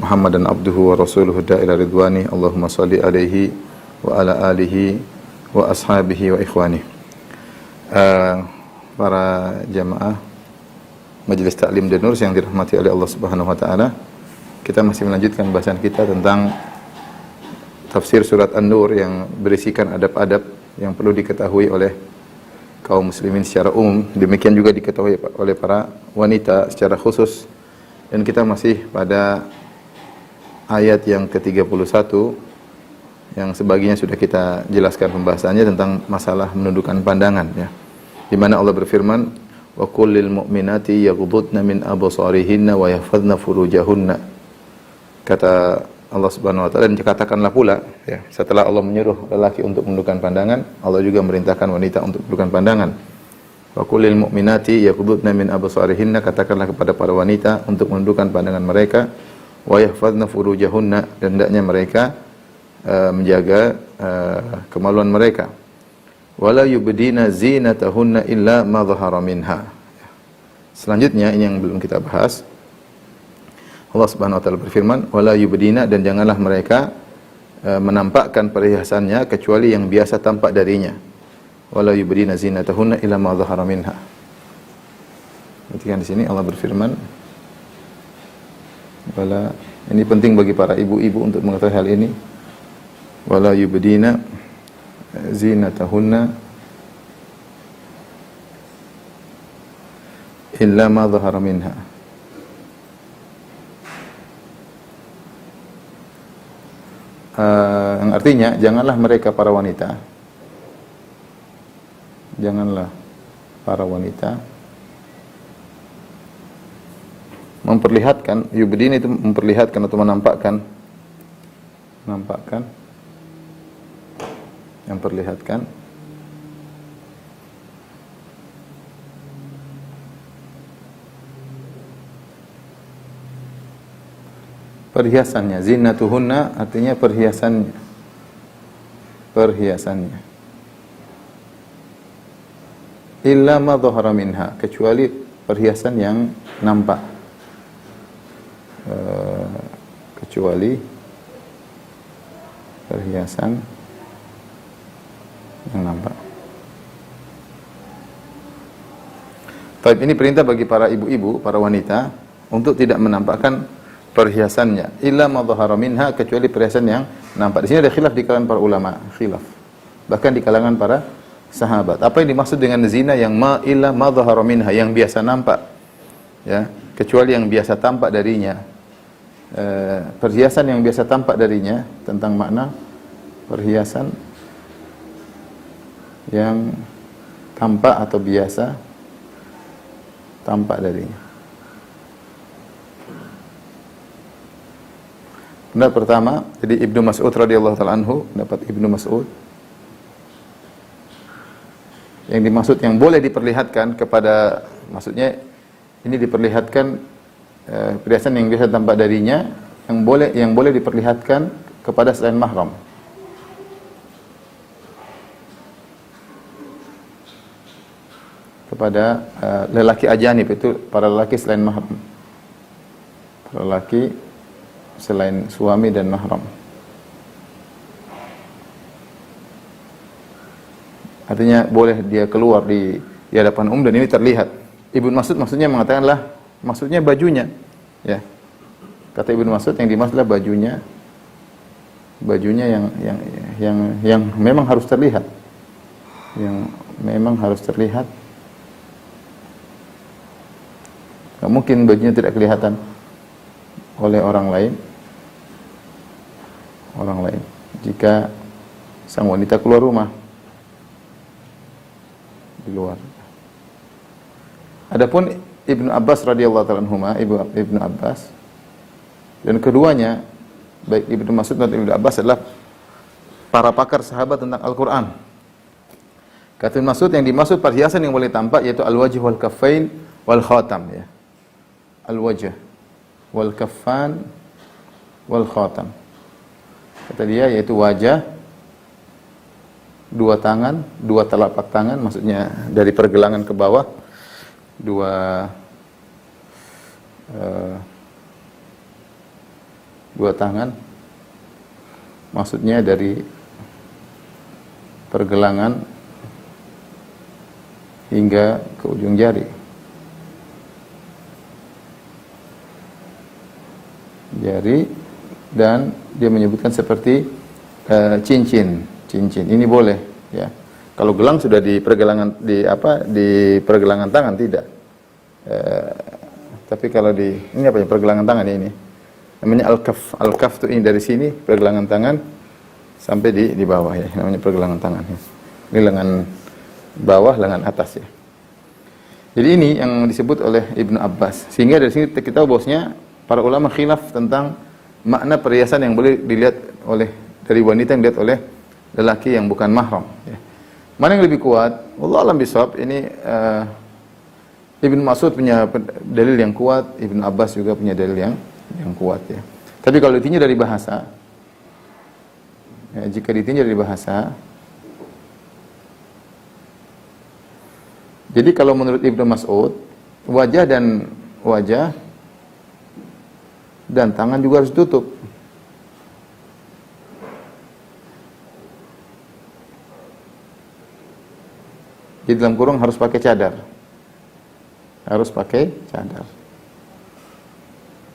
Muhammadan abduhu wa rasuluhu da'ila ridwani. Allahumma salli alaihi wa ala alihi wa ashabihi wa ikhwani. Para jamaah Majelis Taklim Danur yang dirahmati oleh Allah Subhanahu wa taala, kita masih melanjutkan bahasan kita tentang tafsir surat An-Nur yang berisikan adab-adab yang perlu diketahui oleh kaum muslimin secara umum, demikian juga diketahui oleh para wanita secara khusus. Dan kita masih pada ayat yang ke-31 yang sebagiannya sudah kita jelaskan pembahasannya tentang masalah menundukkan pandangan, ya. Di mana Allah berfirman, wa qul lil mu'minati yaghuddna min absarihinna wa yahfazna furujahunna. Kata Allah Subhanahu wa taala, dan katakanlah pula, ya, setelah Allah menyuruh lelaki untuk menundukkan pandangan, Allah juga merintahkan wanita untuk menundukkan pandangan. Wa qul lil mu'minati yaghuddna min absarihinna, katakanlah kepada para wanita untuk menundukkan pandangan mereka, wa yahfazna furujahunna, dan hendaknya mereka menjaga kemaluan mereka. Wala yubdina zinatahunna illa ma dhahara minha. Selanjutnya ini yang belum kita bahas. Allah Subhanahu wa taala berfirman, wala yubdina, dan janganlah mereka menampakkan perhiasannya kecuali yang biasa tampak darinya. Wala yubdina zinatahunna illa ma dhahara minha. Perhatikan di sini Allah berfirman, wala, ini penting bagi para ibu-ibu untuk mengetahui hal ini. Wala yubdina zinatahunna illa ma dhahara minha. Yang artinya, janganlah mereka para wanita, memperlihatkan, yubdin itu memperlihatkan atau menampakkan, memperlihatkan perhiasannya. Zinatuhunna artinya perhiasannya. Illa ma dhahara minha, kecuali perhiasan yang nampak. Kecuali perhiasan yang nampak. Tapi ini perintah bagi para ibu-ibu, para wanita untuk tidak menampakkan perhiasannya. Illa ma dhahara minha, kecuali perhiasan yang nampak. Di sini ada khilaf di kalangan para ulama, bahkan di kalangan para sahabat. Apa yang dimaksud dengan zina yang illa ma dhahara minha, yang biasa nampak, ya, kecuali yang biasa tampak darinya. Perhiasan yang biasa tampak darinya, tentang makna perhiasan yang tampak atau biasa tampak darinya. Pendapat pertama, jadi Ibnu Mas'ud radhiyallahu taala anhu, pendapat Ibnu Mas'ud, yang dimaksud yang boleh diperlihatkan kepada, maksudnya ini diperlihatkan perhiasan yang biasa tampak darinya, yang boleh diperlihatkan kepada selain mahram. Kepada lelaki ajanib, itu para lelaki selain mahram, para lelaki selain suami dan mahram. Artinya boleh dia keluar di hadapan dan ini terlihat. Ibnu Mas'ud maksudnya mengatakanlah, maksudnya bajunya, ya. Kata Ibnu Mas'ud yang dimaksudlah bajunya yang memang harus terlihat. Yang memang harus terlihat. Nggak mungkin bajunya tidak kelihatan oleh orang lain. Jika sang wanita keluar rumah, di luar. Adapun Ibnu Abbas radhiyallahu ta'ala anhuma, Ibnu Abbas, dan keduanya, baik Ibnu Mas'ud dan Ibnu Abbas, adalah para pakar sahabat tentang Al-Quran. Kata Ibnu Mas'ud, yang dimaksud perhiasan yang boleh tampak yaitu al-wajh wal kaffain wal khatam, ya. Al-wajh wal kaffan wal khatam. Kata dia yaitu wajah, dua tangan, dua telapak tangan, maksudnya dari pergelangan ke bawah, dua tangan, maksudnya dari pergelangan hingga ke ujung jari. Jari, dan dia menyebutkan seperti cincin. Ini boleh, ya. Kalau gelang sudah di pergelangan di pergelangan tangan tidak. Tapi kalau ini apa ya, pergelangan tangan ini. Namanya al-kaf. Al-kaf itu ini dari sini pergelangan tangan sampai di bawah ya, namanya pergelangan tangan ya. Ini lengan bawah, lengan atas ya. Jadi ini yang disebut oleh Ibnu Abbas. Sehingga dari sini kita tahu bahwasanya para ulama khilaf tentang makna perhiasan yang boleh dilihat dari wanita yang dilihat oleh lelaki yang bukan mahram ya. Mana yang lebih kuat? Wallahu a'lam bishawab. Ini Ibnu Mas'ud punya dalil yang kuat, Ibnu Abbas juga punya dalil yang kuat ya. Tapi kalau ditinjau dari bahasa, ya, jika ditinjau dari bahasa, jadi kalau menurut Ibnu Mas'ud, wajah dan tangan juga harus tutup. Di dalam kurung harus pakai cadar. Harus pakai cadar.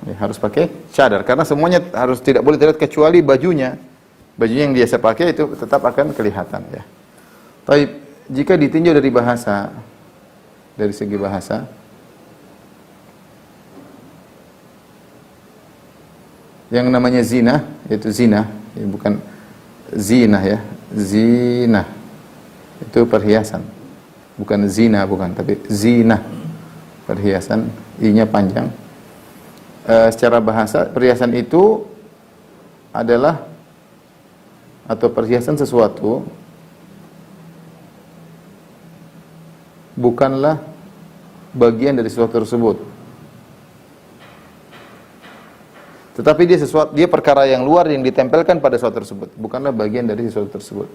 Ya, harus pakai cadar karena semuanya tidak boleh terlihat kecuali bajunya. Bajunya yang biasa pakai itu tetap akan kelihatan ya. Tapi jika ditinjau dari bahasa, dari segi bahasa, yang namanya zina, yaitu zina, ya, bukan zina ya, zina itu perhiasan. Bukan zina, tapi zina, perhiasan, i-nya panjang. Secara bahasa, perhiasan itu adalah atau perhiasan sesuatu bukanlah bagian dari sesuatu tersebut, tetapi dia perkara yang luar yang ditempelkan pada sesuatu tersebut, bukanlah bagian dari sesuatu tersebut.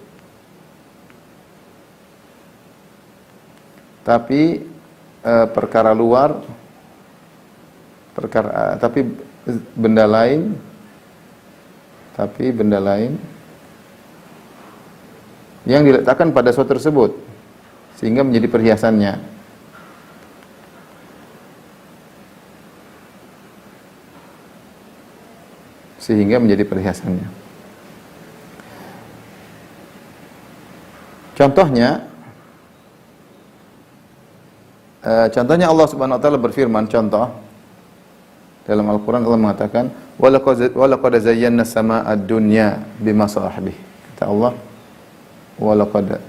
Tapi perkara luar, tapi benda lain yang diletakkan pada sesuatu tersebut sehingga menjadi perhiasannya. Contohnya Allah Subhanahu wa taala berfirman, contoh dalam Al-Qur'an Allah mengatakan walaqad zayyana as-samaa'a ad-dunya bimasabih. Kata Allah, walaqad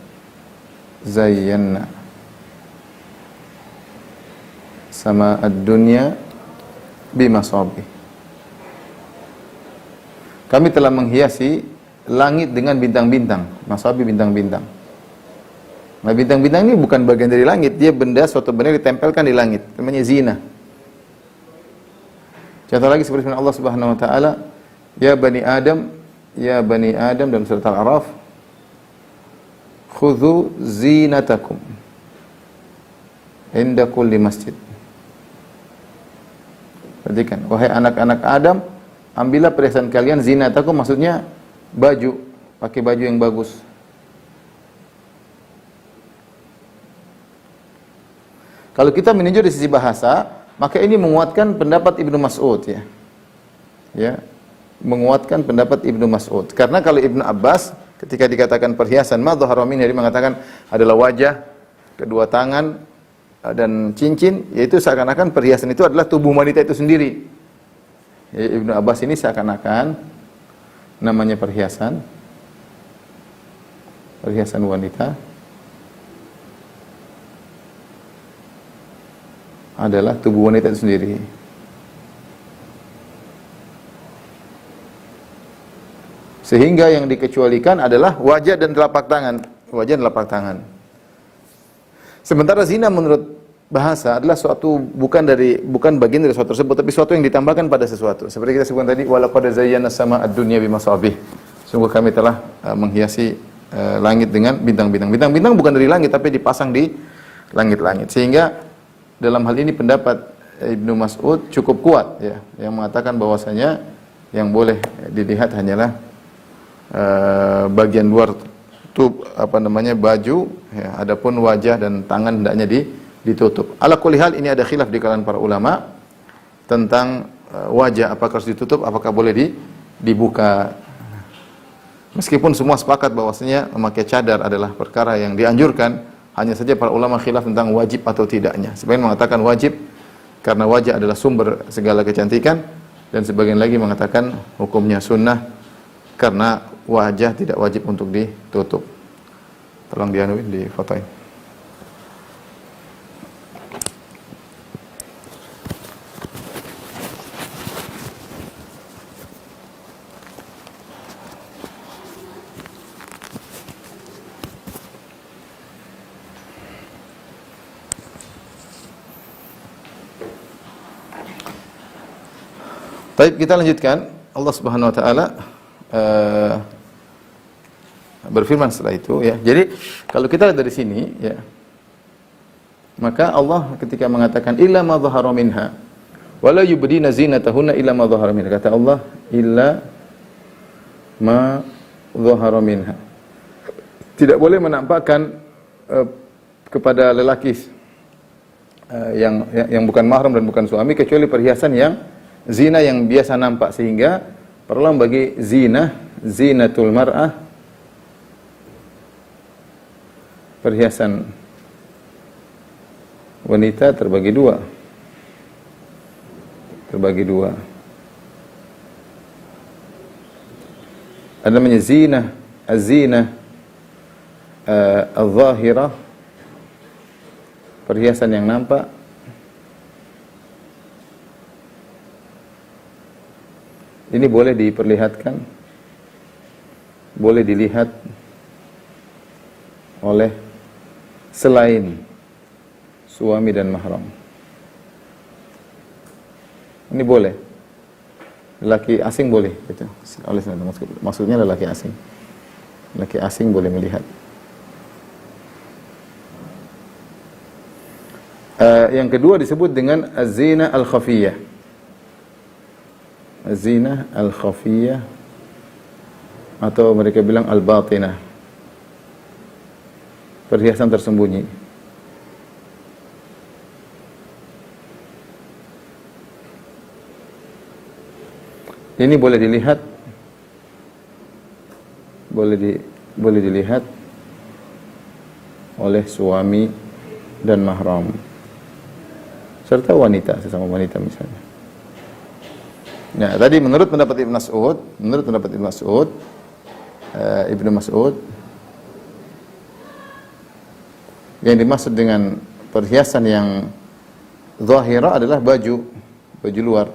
zayyana as-samaa'a ad-dunya bimasabih. Kami telah menghiasi langit dengan bintang-bintang, masabih bintang-bintang. Nah, bintang-bintang ini bukan bagian dari langit, dia suatu benda ditempelkan di langit, namanya zina. Contoh lagi seperti firman Allah Subhanahu wa taala, ya bani Adam dalam surat Al-A'raf, khudhu zinatakum inda kulli masjid. Perhatikan, wahai anak-anak Adam, ambillah perhiasan kalian, zinatakum maksudnya baju, pakai baju yang bagus. Kalau kita meninjau di sisi bahasa, maka ini menguatkan pendapat Ibnu Mas'ud ya. Ya, menguatkan pendapat Ibnu Mas'ud. Karena kalau Ibnu Abbas ketika dikatakan perhiasan, ma dhahara minhu, dia mengatakan adalah wajah, kedua tangan dan cincin, yaitu seakan-akan perhiasan itu adalah tubuh wanita itu sendiri. Ya, Ibnu Abbas ini seakan-akan namanya perhiasan wanita adalah tubuh wanita itu sendiri. Sehingga yang dikecualikan adalah wajah dan telapak tangan. Sementara zina menurut bahasa adalah suatu bukan bagian dari sesuatu tersebut, tapi sesuatu yang ditambahkan pada sesuatu. Seperti kita sebutkan tadi, walaqad zayyana as-samaa'a ad-dunya bimasabih. Sungguh kami telah menghiasi langit dengan bintang-bintang. Bintang-bintang bukan dari langit, tapi dipasang di langit-langit. Sehingga dalam hal ini pendapat Ibnu Mas'ud cukup kuat ya, yang mengatakan bahwasanya Yang boleh dilihat hanyalah bagian luar baju, ya, adapun wajah dan tangan hendaknya ditutup. Ala kulli hal, ini ada khilaf di kalangan para ulama tentang wajah apakah harus ditutup, apakah boleh dibuka. Meskipun semua sepakat bahwasanya memakai cadar adalah perkara yang dianjurkan, hanya saja para ulama khilaf tentang wajib atau tidaknya. Sebagian mengatakan wajib karena wajah adalah sumber segala kecantikan, dan sebagian lagi mengatakan hukumnya sunnah karena wajah tidak wajib untuk ditutup. Tolong dianuin, difotoin. Baik, kita lanjutkan. Allah Subhanahu wa taala berfirman setelah itu, ya. Jadi kalau kita lihat dari sini, ya, maka Allah ketika mengatakan illa ma dhahara minha wala yubdina zinatahunna illa ma dhahara minha, kata Allah illa ma dhahara minha, tidak boleh menampakkan kepada lelaki yang bukan mahram dan bukan suami kecuali perhiasan yang zina yang biasa nampak, sehingga perlu bagi zinatul mar'ah, perhiasan wanita terbagi dua. Ada namanya az-zinah al-zahirah, perhiasan yang nampak. Ini boleh diperlihatkan, boleh dilihat oleh selain suami dan mahram. Ini boleh. Lelaki asing boleh, gitu. Maksudnya lelaki asing. Lelaki asing boleh melihat. Yang kedua disebut dengan az-zina al-khafiyah. Az-zina al-khafiyah, atau mereka bilang al-batinah, perhiasan tersembunyi. Ini boleh dilihat, boleh dilihat oleh suami dan mahram serta wanita, sesama wanita misalnya. Nah, tadi menurut pendapat Ibnu Mas'ud, yang dimaksud dengan perhiasan yang zahira adalah baju luar,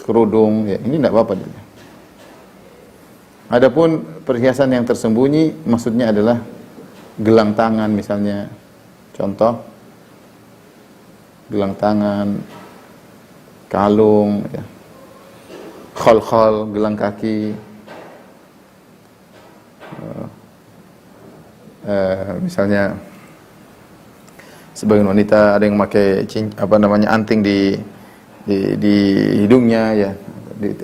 kerudung, ya, ini tidak apa-apa. Adapun perhiasan yang tersembunyi maksudnya adalah gelang tangan misalnya, contoh gelang tangan, kalung, ya, khol-khol, gelang kaki, misalnya sebagian wanita ada yang pakai anting di hidungnya, ya,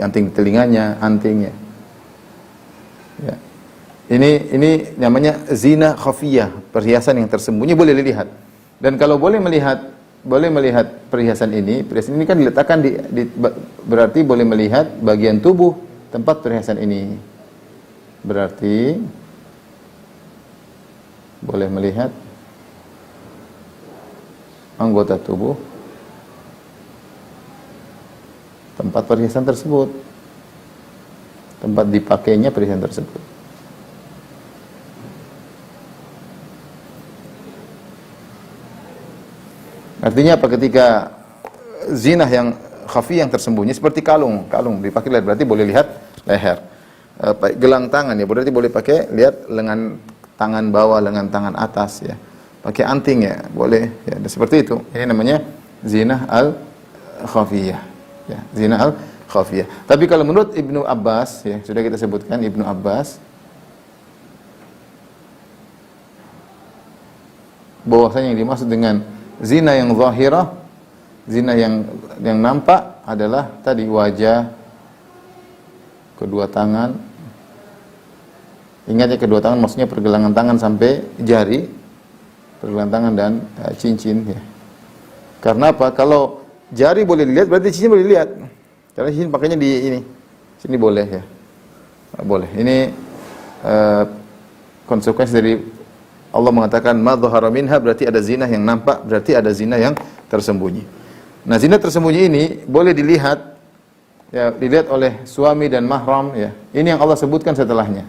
anting di telinganya, anting, ya. Ya. Ini namanya zina khafiyah, perhiasan yang tersembunyi, boleh dilihat. Dan kalau boleh melihat perhiasan ini kan diletakkan berarti boleh melihat bagian tubuh tempat perhiasan ini. Berarti boleh melihat anggota tubuh tempat perhiasan tersebut, tempat dipakainya perhiasan tersebut. Artinya apa? Ketika zina yang khafi, yang tersembunyi, seperti kalung dipakai leher, berarti boleh lihat leher. Gelang tangan, ya, berarti boleh pakai lihat lengan tangan bawah, lengan tangan atas, ya. Pakai anting, ya, boleh, ya. Dan seperti itu. Ini namanya zina al-khafiyah, ya, zina al-khafiyah. Tapi kalau menurut Ibnu Abbas, ya, sudah kita sebutkan Ibnu Abbas, bahwasanya yang dimaksud dengan zina yang zahirah, zina yang nampak, adalah tadi wajah, kedua tangan. Ingat ya, kedua tangan maksudnya pergelangan tangan sampai jari, pergelangan tangan dan cincin ya. Karena apa? Kalau jari boleh dilihat berarti cincin boleh dilihat. Karena cincin pakainya di ini. Sini boleh ya. Boleh. Ini konsekuensi dari Allah mengatakan ma dhahara minha, berarti ada zina yang nampak, berarti ada zina yang tersembunyi. Nah, zina tersembunyi ini boleh dilihat ya, dilihat oleh suami dan mahram ya. Ini yang Allah sebutkan setelahnya.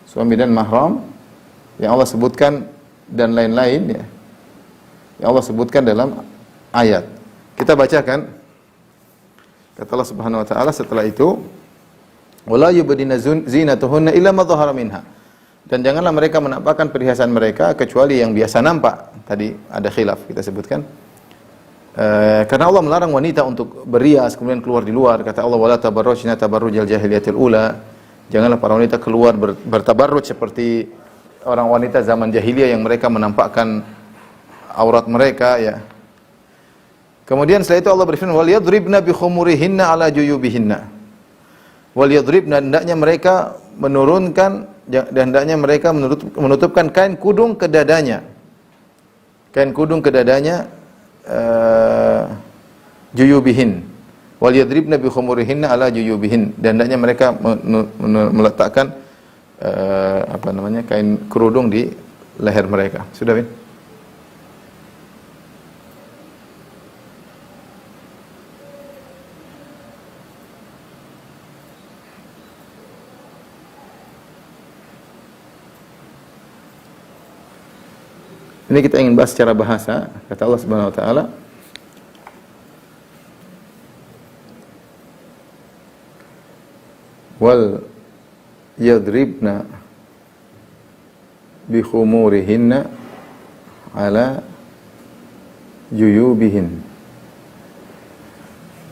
Suami dan mahram yang Allah sebutkan dan lain-lain ya. Yang Allah sebutkan dalam ayat. Kita bacakan. Kata Allah Subhanahu wa taala setelah itu, wala yubdina zinatuhunna illa ma dhahara minha. Dan janganlah mereka menampakkan perhiasan mereka kecuali yang biasa nampak. Tadi ada khilaf kita sebutkan. Karena Allah melarang wanita untuk berias kemudian keluar di luar. Kata Allah, wala tabarrujna tabarrujal jahiliyatil ula. Janganlah para wanita keluar bertabarruj seperti orang wanita zaman jahiliyah yang mereka menampakkan aurat mereka ya. Kemudian setelah itu Allah berfirman, wal yadribna bi khumurihinna ala juyubihinna. Wal yadribna, hendaknya mereka menurunkan dan hendaknya mereka menutupkan kain kudung ke dadanya. Kain kudung ke dadanya juyubihin. Wal yadribna bi khumurihinna ala juyubihin, dan hendaknya mereka meletakkan kain kerudung di leher mereka. Sudah, Bin? Ini kita ingin bahas secara bahasa. Kata Allah Subhanahu wa taala, wal yadribna bi khumurihinna ala juyubihin.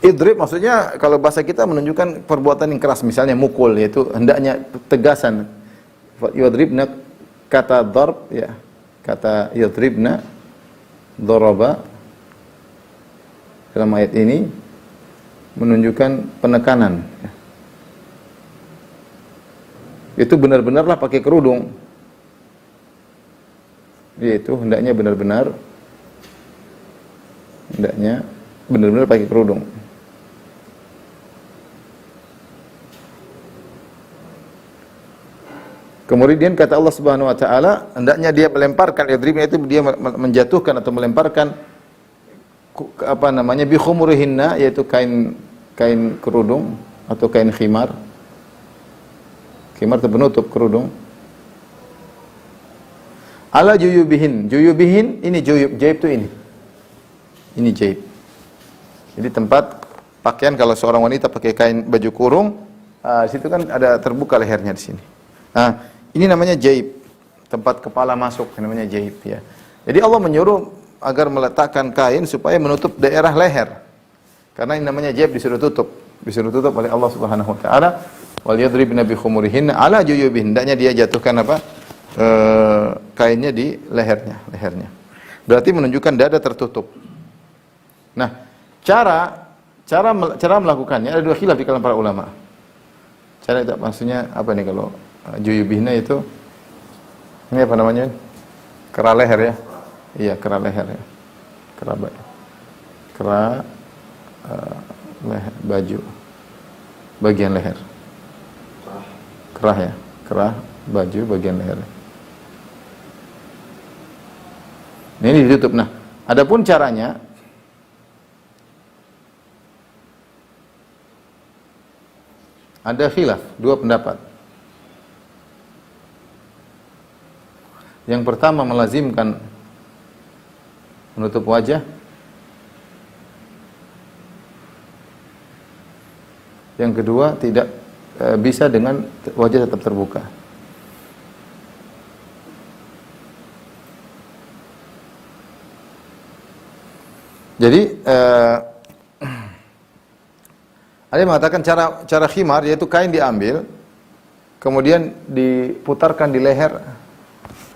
Idrib maksudnya kalau bahasa kita menunjukkan perbuatan yang keras, misalnya mukul, yaitu hendaknya tegasan. Yadribna, kata darb ya, kata yadribna, daraba dalam ayat ini menunjukkan penekanan. Itu benar-benarlah pakai kerudung. Itu hendaknya benar-benar pakai kerudung. Kemudian kata Allah Subhanahu wa taala, hendaknya dia melemparkan, yadribnya itu dia menjatuhkan atau melemparkan bi khumurihinna, yaitu kain kerudung atau kain khimar. Khimar itu penutup kerudung. Ala juyubihin. Juyubihin ini juyub, jaib itu ini. Ini jaib. Jadi tempat pakaian kalau seorang wanita pakai kain baju kurung, di situ kan ada terbuka lehernya di sini. Nah, ini namanya jaib. Tempat kepala masuk namanya jaib ya. Jadi Allah menyuruh agar meletakkan kain supaya menutup daerah leher. Karena ini namanya jaib, disuruh tutup oleh Allah Subhanahu wa taala. Wal yadribna bi khumurihinna ala juyubihin. Hendaknya dia jatuhkan kainnya di lehernya. Berarti menunjukkan dada tertutup. Nah, cara melakukannya ada dua khilaf di kalangan para ulama. Cara itu maksudnya apa nih kalau juyubihinna itu? Ini apa namanya? Kera leher ya. Iya, kera leher ya. Kera leher, baju. Bagian leher. Kerah ya, kerah baju bagian leher. Ini ditutup. Nah, adapun caranya ada khilaf, dua pendapat. Yang pertama melazimkan menutup wajah. Yang kedua tidak bisa dengan wajah tetap terbuka. Jadi ada yang mengatakan cara khimar yaitu kain diambil, kemudian diputarkan di leher,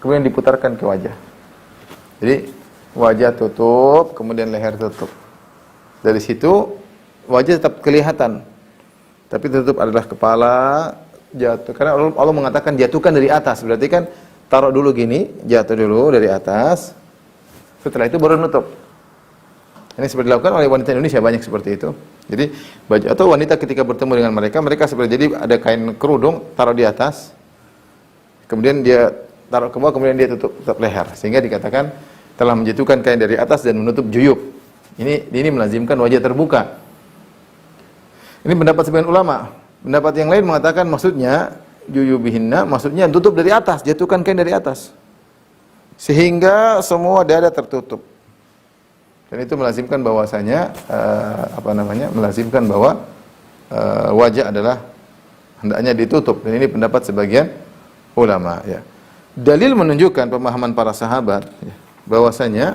kemudian diputarkan ke wajah. Jadi wajah tutup, kemudian leher tutup. Dari situ wajah tetap kelihatan. Tapi tertutup adalah kepala, jatuh. Karena Allah mengatakan jatuhkan dari atas. Berarti kan taruh dulu gini, jatuh dulu dari atas. Setelah itu baru nutup. Ini seperti dilakukan oleh wanita Indonesia, banyak seperti itu. Jadi baju atau wanita ketika bertemu dengan mereka seperti jadi ada kain kerudung taruh di atas. Kemudian dia taruh ke bawah, kemudian dia tutup leher. Sehingga dikatakan telah menjatuhkan kain dari atas dan menutup juyub. Ini melazimkan wajah terbuka. Ini pendapat sebagian ulama. Pendapat yang lain mengatakan maksudnya juyubihinna, maksudnya tutup dari atas, jatuhkan kain dari atas. Sehingga semua dada tertutup. Dan itu melazimkan bahwasanya melazimkan bahwa wajah adalah hendaknya ditutup. Dan ini pendapat sebagian ulama ya. Dalil menunjukkan pemahaman para sahabat ya, bahwasanya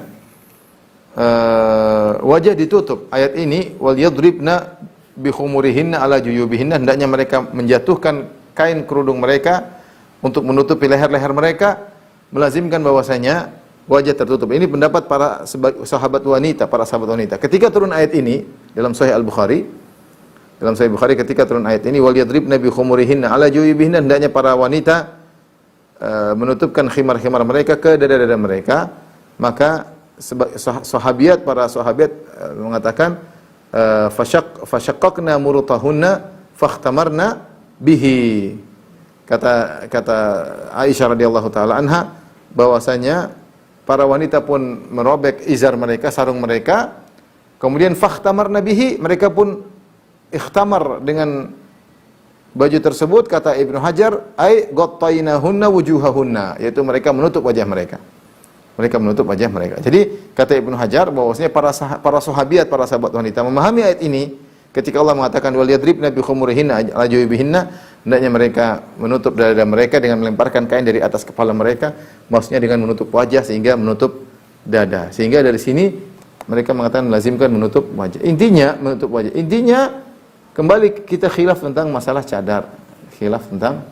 wajah ditutup. Ayat ini wal yadribna bi khumurihinna ala juyubihinna, hendaknya mereka menjatuhkan kain kerudung mereka untuk menutupi leher-leher mereka, melazimkan bahwasanya wajah tertutup. Ini pendapat para sahabat wanita, Ketika turun ayat ini dalam Sahih Al-Bukhari, ketika turun ayat ini wal yadribna bi khumurihinna ala juyubihinna, hendaknya para wanita menutupkan khimar-khimar mereka ke dada-dada mereka, maka para sahabat mengatakan fasyaqqaqna murutahunna fakhtamarna bihi. Kata Aisyah radhiyallahu taala anha bahwasanya para wanita pun merobek izar mereka, sarung mereka, kemudian fakhtamarna bihi, mereka pun ikhtamar dengan baju tersebut. Kata Ibnu Hajar, ai ghattainahunna wujuhahunna, yaitu mereka menutup wajah mereka. Jadi kata Ibnu Hajar bahwasanya para sahabiat, para sahabat wanita memahami ayat ini ketika Allah mengatakan wal yadribna bi khumurihinna ala juyubihinna, hendaknya mereka menutup dada mereka dengan melemparkan kain dari atas kepala mereka, maksudnya dengan menutup wajah sehingga menutup dada. Sehingga dari sini mereka mengatakan melazimkan menutup wajah. Intinya kembali kita khilaf tentang masalah cadar. Khilaf tentang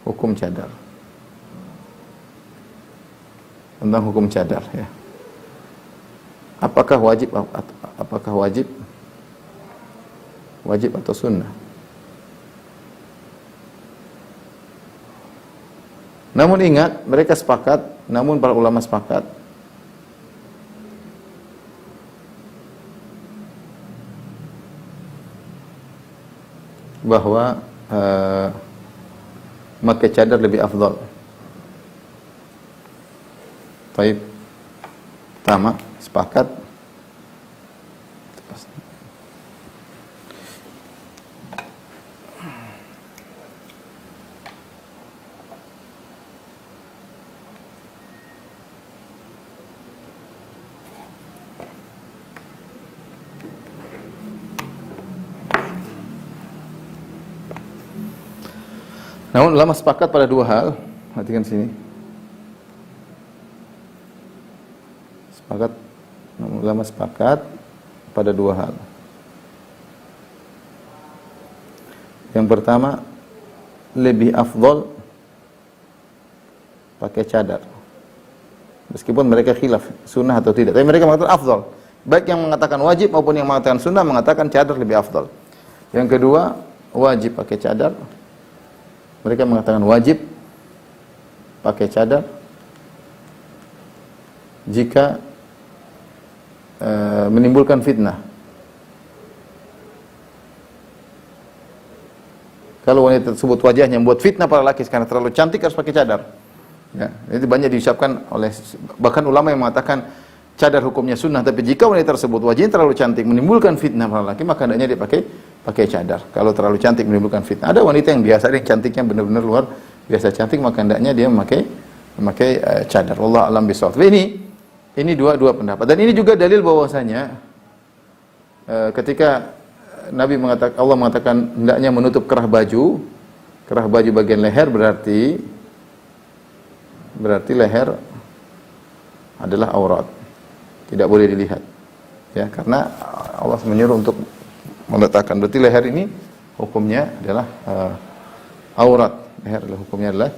hukum cadar. Tentang hukum cadar ya. Apakah wajib atau sunnah? Namun ingat, para ulama sepakat bahwa memakai cadar lebih afdal. Baik, pertama sepakat namun ulama sepakat pada dua hal. Perhatikan sini. Ulama sepakat pada dua hal. Yang pertama, lebih afdal pakai cadar. Meskipun mereka khilaf sunnah atau tidak, tapi mereka mengatakan afdal. Baik yang mengatakan wajib maupun yang mengatakan sunnah mengatakan cadar lebih afdal. Yang kedua, wajib pakai cadar. Mereka mengatakan wajib pakai cadar jika menimbulkan fitnah. Kalau wanita tersebut wajahnya membuat fitnah para laki karena terlalu cantik, harus pakai cadar. Ya, itu banyak diucapkan oleh bahkan ulama yang mengatakan cadar hukumnya sunnah, tapi jika wanita tersebut wajahnya terlalu cantik menimbulkan fitnah para laki, maka hendaknya dia pakai cadar. Kalau terlalu cantik menimbulkan fitnah. Ada wanita yang biasa, yang cantiknya benar-benar luar biasa cantik, maka hendaknya dia memakai cadar. Wallahu a'lam bishawab. Ini dua pendapat. Dan ini juga dalil bahwasanya ketika Allah mengatakan hendaknya menutup kerah baju bagian leher, berarti leher adalah aurat. Tidak boleh dilihat. Ya, karena Allah menyuruh untuk meletakkan, berarti leher ini hukumnya adalah aurat. Leher hukumnya adalah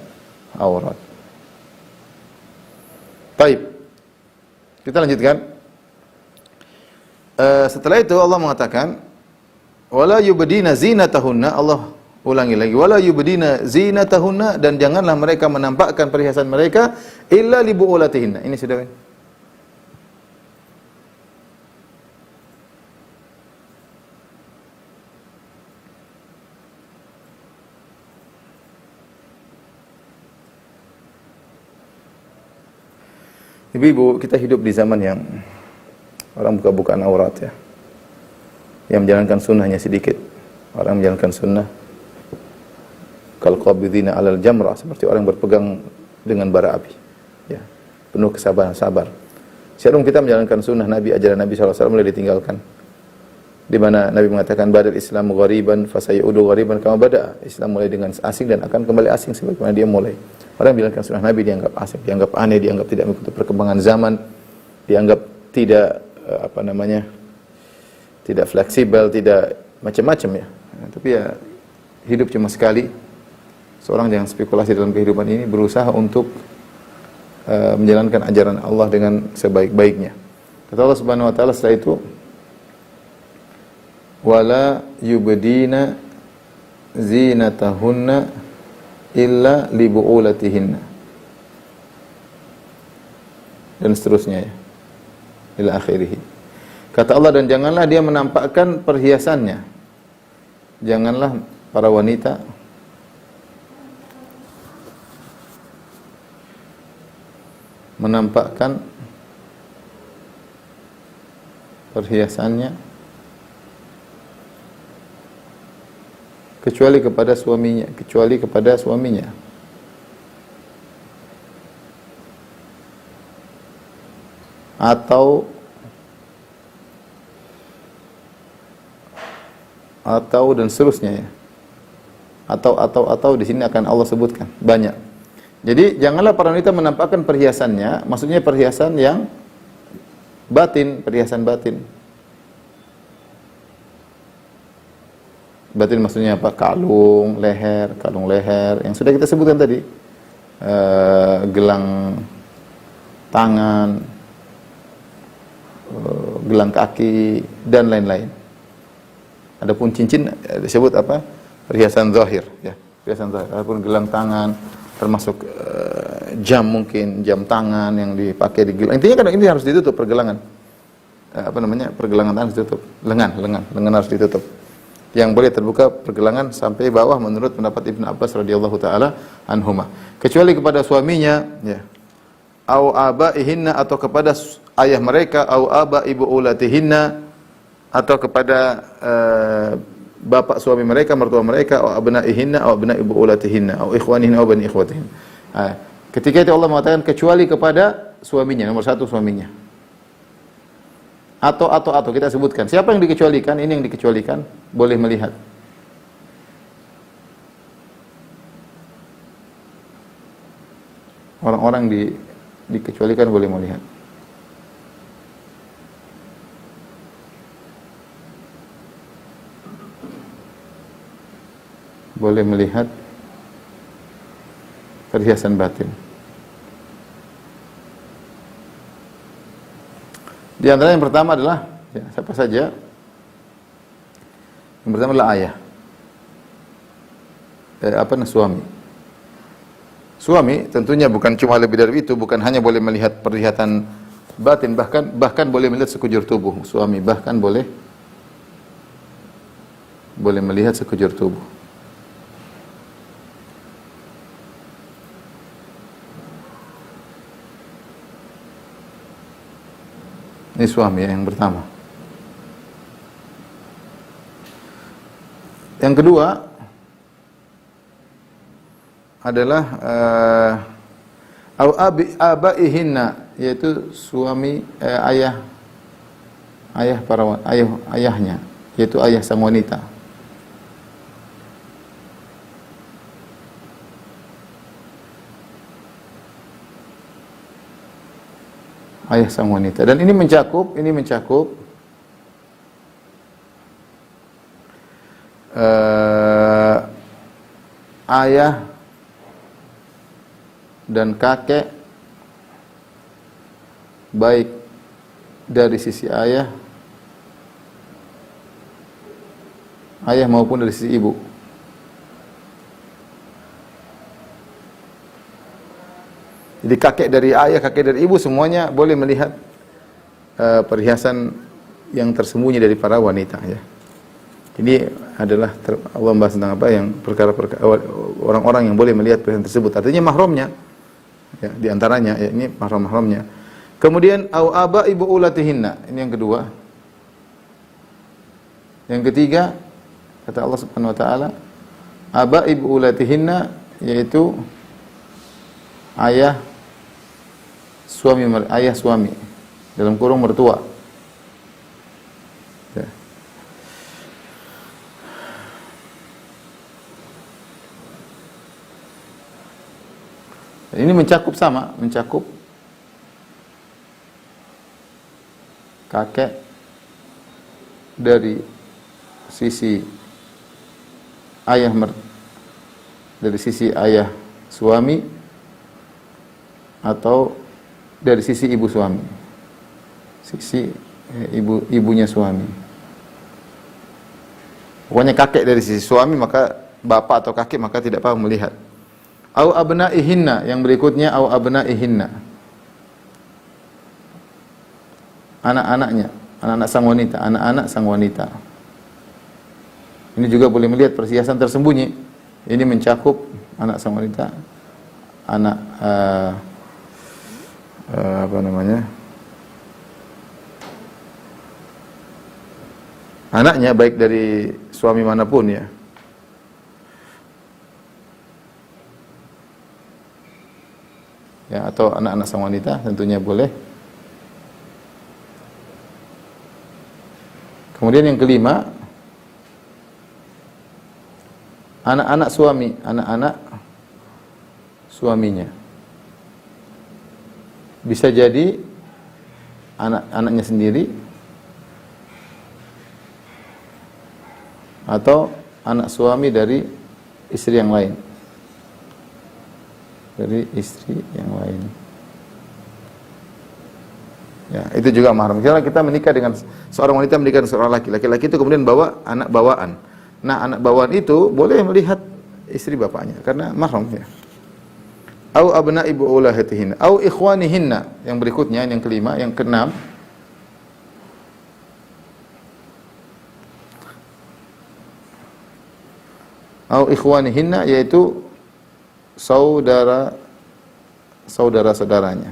aurat. Baik. Kita lanjutkan. Setelah itu Allah mengatakan wala yubdina zinatahunna, Allah ulangi lagi, wala yubdina zinatahunna, dan janganlah mereka menampakkan perhiasan mereka illa li bu'ulatihinna. Ini sudah kan? Ibu-ibu, kita hidup di zaman yang orang buka-bukaan aurat ya. Yang menjalankan sunnahnya sedikit. Orang menjalankan sunnah kal qabidina 'alal jamrah, seperti orang berpegang dengan bara api. Ya. Penuh kesabaran, sabar. Sebelum kita menjalankan sunnah Nabi, ajaran Nabi SAW mulai ditinggalkan. Di mana Nabi mengatakan badal Islam ghariban fasayudu ghariban kama bada. Islam mulai dengan asing dan akan kembali asing sebagaimana dia mulai. Orang yang menjalankan sunnah Nabi dianggap asing, dianggap aneh, dianggap tidak mengikuti perkembangan zaman, dianggap tidak tidak fleksibel, tidak macam-macam ya. Tapi ya hidup cuma sekali. Seorang yang spekulasi dalam kehidupan ini berusaha untuk menjalankan ajaran Allah dengan sebaik-baiknya. Kata Allah Subhanahu wa taala setelah itu, wala yubdina zinatahunna illa li bu'ulatihinna, dan seterusnya ya, ila akhirih. Kata Allah, dan janganlah dia menampakkan perhiasannya. Janganlah para wanita menampakkan perhiasannya kecuali kepada suaminya, atau dan seterusnya ya. Atau di sini akan Allah sebutkan banyak. Jadi janganlah para wanita menampakkan perhiasannya, maksudnya perhiasan yang batin, perhiasan batin. Batin maksudnya apa? Kalung leher yang sudah kita sebutkan tadi, gelang tangan, gelang kaki, dan lain-lain. Adapun cincin disebut apa? Perhiasan zahir, ya, perhiasan zahir. Adapun gelang tangan termasuk jam, mungkin jam tangan yang dipakai di gelang. Intinya kan ini harus ditutup pergelangan. Pergelangan tangan harus ditutup. Lengan harus ditutup. Yang boleh terbuka pergelangan sampai bawah menurut pendapat Ibnu Abbas radhiyallahu taala anhuma. Kecuali kepada suaminya, ya. Au abaihinna, atau kepada ayah mereka, au aba ibu ulatihinna, atau kepada bapak suami mereka, mertua mereka, au abnaihinna, au abna ibu ulatihinna, au ikhwanihinna, au bani ikhwatihin. Ketika itu Allah mengatakan kecuali kepada suaminya, nomor satu suaminya. Atau kita sebutkan. Siapa yang dikecualikan? Ini yang dikecualikan boleh melihat. Orang-orang dikecualikan boleh melihat. Boleh melihat perhiasan batin. Di antara yang pertama adalah, ya, siapa saja? Yang pertama adalah ayah. Suami. Suami tentunya bukan cuma lebih dari itu, bukan hanya boleh melihat perlihatan batin, bahkan boleh melihat sekujur tubuh. Suami bahkan boleh melihat sekujur tubuh. Ini suami yang pertama. Yang kedua adalah abaihinna, yaitu suami ayahnya, yaitu ayah sang wanita. Ayah sang wanita. Dan ini mencakup ayah dan kakek, baik dari sisi ayah ayah maupun dari sisi ibu. Jadi kakek dari ayah, kakek dari ibu semuanya boleh melihat perhiasan yang tersembunyi dari para wanita ya. Ini adalah Allah membahas tentang apa yang perkara-perkara orang-orang yang boleh melihat perhiasan tersebut. Artinya mahramnya ya, di antaranya ya, ini mahram-mahramnya. Kemudian au aba ibu ulatihinna, ini yang kedua. Yang ketiga kata Allah Subhanahu wa taala, aba ibu ulatihinna, yaitu ayah suami dalam kurung mertua. Ya. Ini mencakup kakek dari sisi ayah suami atau dari sisi ibu suami, ibunya suami. Pokoknya kakek dari sisi suami, maka bapak atau kakek maka tidak apa melihat. Au abnaihinna, yang berikutnya au abnaihinna, anak-anaknya, anak-anak sang wanita. Ini juga boleh melihat perhiasan tersembunyi. Ini mencakup anak sang wanita, anak anaknya baik dari suami manapun ya. Ya, atau anak-anak sang wanita tentunya boleh. Kemudian yang kelima, anak-anak suaminya. Bisa jadi anaknya sendiri atau anak suami dari istri yang lain. Ya, itu juga mahram. Misalnya kita menikah dengan seorang wanita menikah dengan seorang laki-laki itu kemudian bawa anak bawaan. Nah, anak bawaan itu boleh melihat istri bapaknya karena mahram ya. Au abna ibu ulahatihinna au ikhwanihinna, yang berikutnya yang kelima, yang keenam, au ikhwanihinna, yaitu saudara-saudaranya,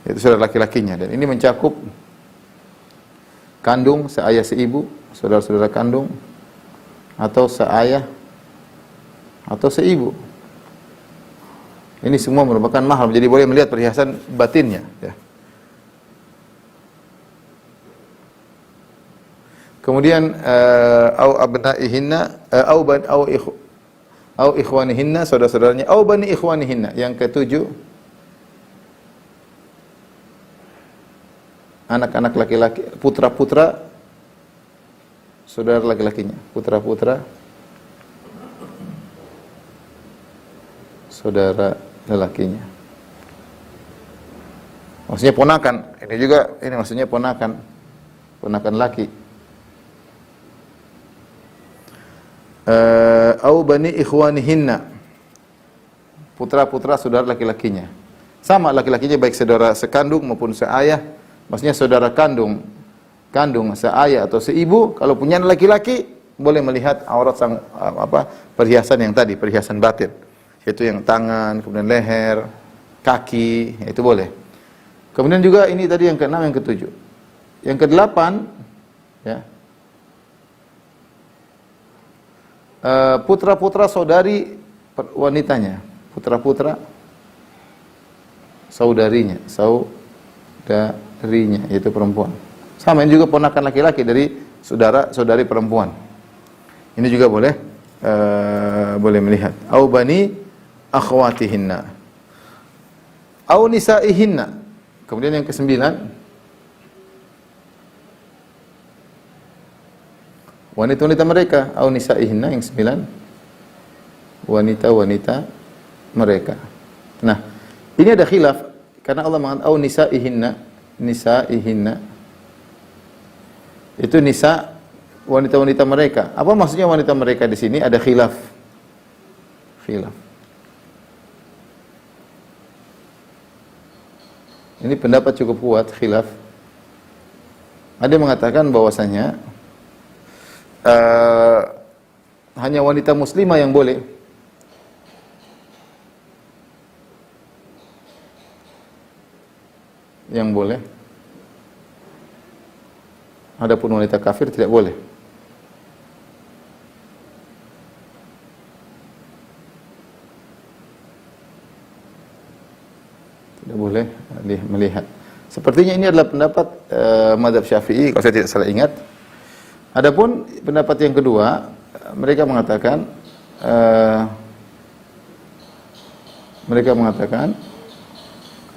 yaitu saudara laki-lakinya, dan ini mencakup kandung, seayah seibu, saudara-saudara kandung, atau seayah atau seibu. Ini semua merupakan mahram, jadi boleh melihat perhiasan batinnya ya. Kemudian au abnaihinna au ikhwanihinna, saudara-saudaranya, au bani ikhwanihinna, yang ketujuh, anak-anak laki-laki, putra-putra saudara laki-lakinya, putra-putra saudara lelakinya. Maksudnya ponakan. Ini maksudnya ponakan laki. Au bani ikhwanihinna, putra-putra saudara laki-lakinya. Sama laki-lakinya, baik saudara sekandung maupun seayah. Maksudnya saudara kandung seayah atau seibu, kalau punya laki-laki boleh melihat aurat sang perhiasan yang tadi, perhiasan batin. Yaitu yang tangan, kemudian leher, kaki, itu boleh. Kemudian juga ini tadi yang keenam, yang ketujuh. Yang kedelapan ya. Putra-putra saudari wanitanya, putra-putra saudarinya, yaitu perempuan. Sama, ini juga ponakan laki-laki dari saudari perempuan. Ini juga boleh melihat. Au bani akhwatihinna, au nisaihinna. Kemudian yang kesembilan, wanita-wanita mereka, au nisaihinna, yang sembilan, wanita-wanita mereka. Nah, ini ada khilaf karena Allah mengatakan au nisaihinna. Itu nisa wanita-wanita mereka. Apa maksudnya wanita mereka di sini? Ada khilaf. Ini pendapat cukup kuat, khilaf. Ada yang mengatakan bahwasanya hanya wanita muslimah yang boleh. Yang boleh. Adapun wanita kafir tidak boleh. Tidak boleh melihat. Sepertinya ini adalah pendapat mazhab Syafi'i kalau saya tidak salah ingat. Adapun pendapat yang kedua, mereka mengatakan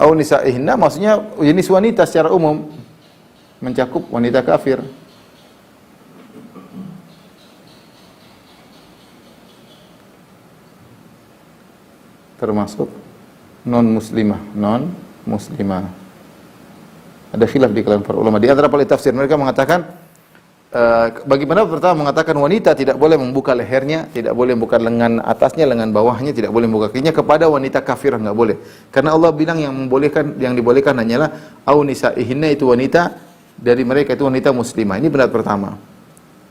au nisa'ihinna, maksudnya jenis wanita secara umum, mencakup wanita kafir. Termasuk non-muslimah. Ada khilaf di kalangan para ulama. Di antara para tafsir mereka mengatakan bagi pendapat pertama mengatakan wanita tidak boleh membuka lehernya, tidak boleh membuka lengan atasnya, lengan bawahnya, tidak boleh membuka kakinya kepada wanita kafir, enggak boleh. Karena Allah bilang yang dibolehkan hanyalah au nisaihinna, itu wanita dari mereka itu wanita muslimah. Ini pendapat pertama.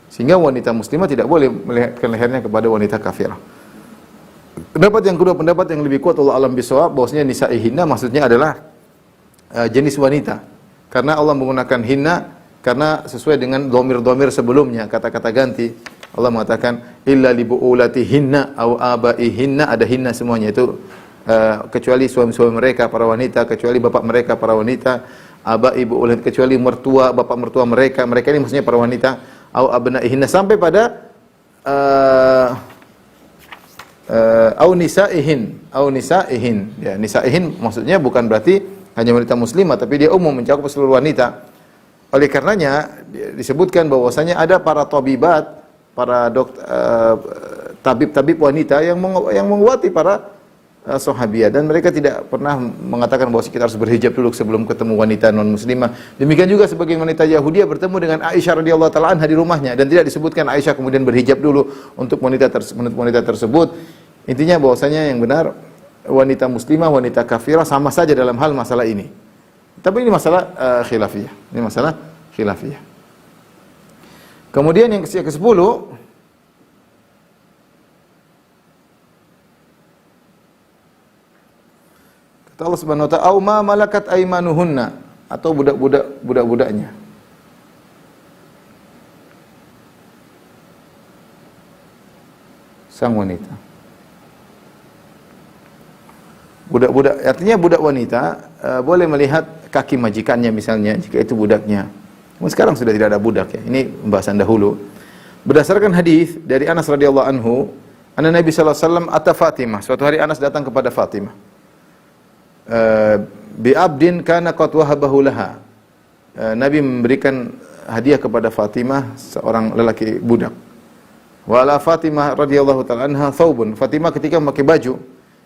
Sehingga wanita muslimah tidak boleh melihatkan lehernya kepada wanita kafir. Pendapat yang kedua, pendapat yang lebih kuat Allah alam bisawab, bahwasanya nisaihinna maksudnya adalah jenis wanita. Karena Allah menggunakan hinna karena sesuai dengan dhamir-dhamir sebelumnya, kata-kata ganti. Allah mengatakan illa li buulatihinna au abaihinna, ada hinna semuanya itu kecuali suami-suami mereka para wanita, kecuali bapak mereka para wanita, abai buulat, kecuali mertua, bapak mertua mereka. Mereka ini maksudnya para wanita, au abnaihinna, sampai pada au nisaihin. Ya, nisaihin maksudnya bukan berarti hanya wanita muslimah, tapi dia umum, mencakup seluruh wanita. Oleh karenanya disebutkan bahwasanya ada para tabibat, para tabib-tabib wanita yang mengobati para sahabiah, dan mereka tidak pernah mengatakan bahwa kita harus berhijab dulu sebelum ketemu wanita non muslimah. Demikian juga sebagian wanita Yahudi bertemu dengan Aisyah radhiyallahu taala anha di rumahnya, dan tidak disebutkan Aisyah kemudian berhijab dulu untuk wanita tersebut. Intinya bahwasanya yang benar wanita muslimah, wanita kafirah sama saja dalam hal masalah ini. Tapi ini masalah khilafiyah. Ini masalah khilafiyah. Kemudian yang ke-10, kata Allah Subhanahu wa ta'ala, "Au ma malakat aymanuhunna", atau budak-budaknya. Sang wanita. Budak-budak, artinya budak wanita boleh melihat kaki majikannya misalnya, jika itu budaknya. Sekarang sudah tidak ada budak ya. Ini pembahasan dahulu. Berdasarkan hadis dari Anas radhiyallahu anhu, Nabi sallallahu alaihi wasallam ata Fatimah. Suatu hari Anas datang kepada Fatimah. Bi abdin kana qad wahabahu laha. Nabi memberikan hadiah kepada Fatimah seorang lelaki budak. Wa ala Fatimah radhiyallahu ta'ala anha thawbun. Fatimah ketika memakai baju,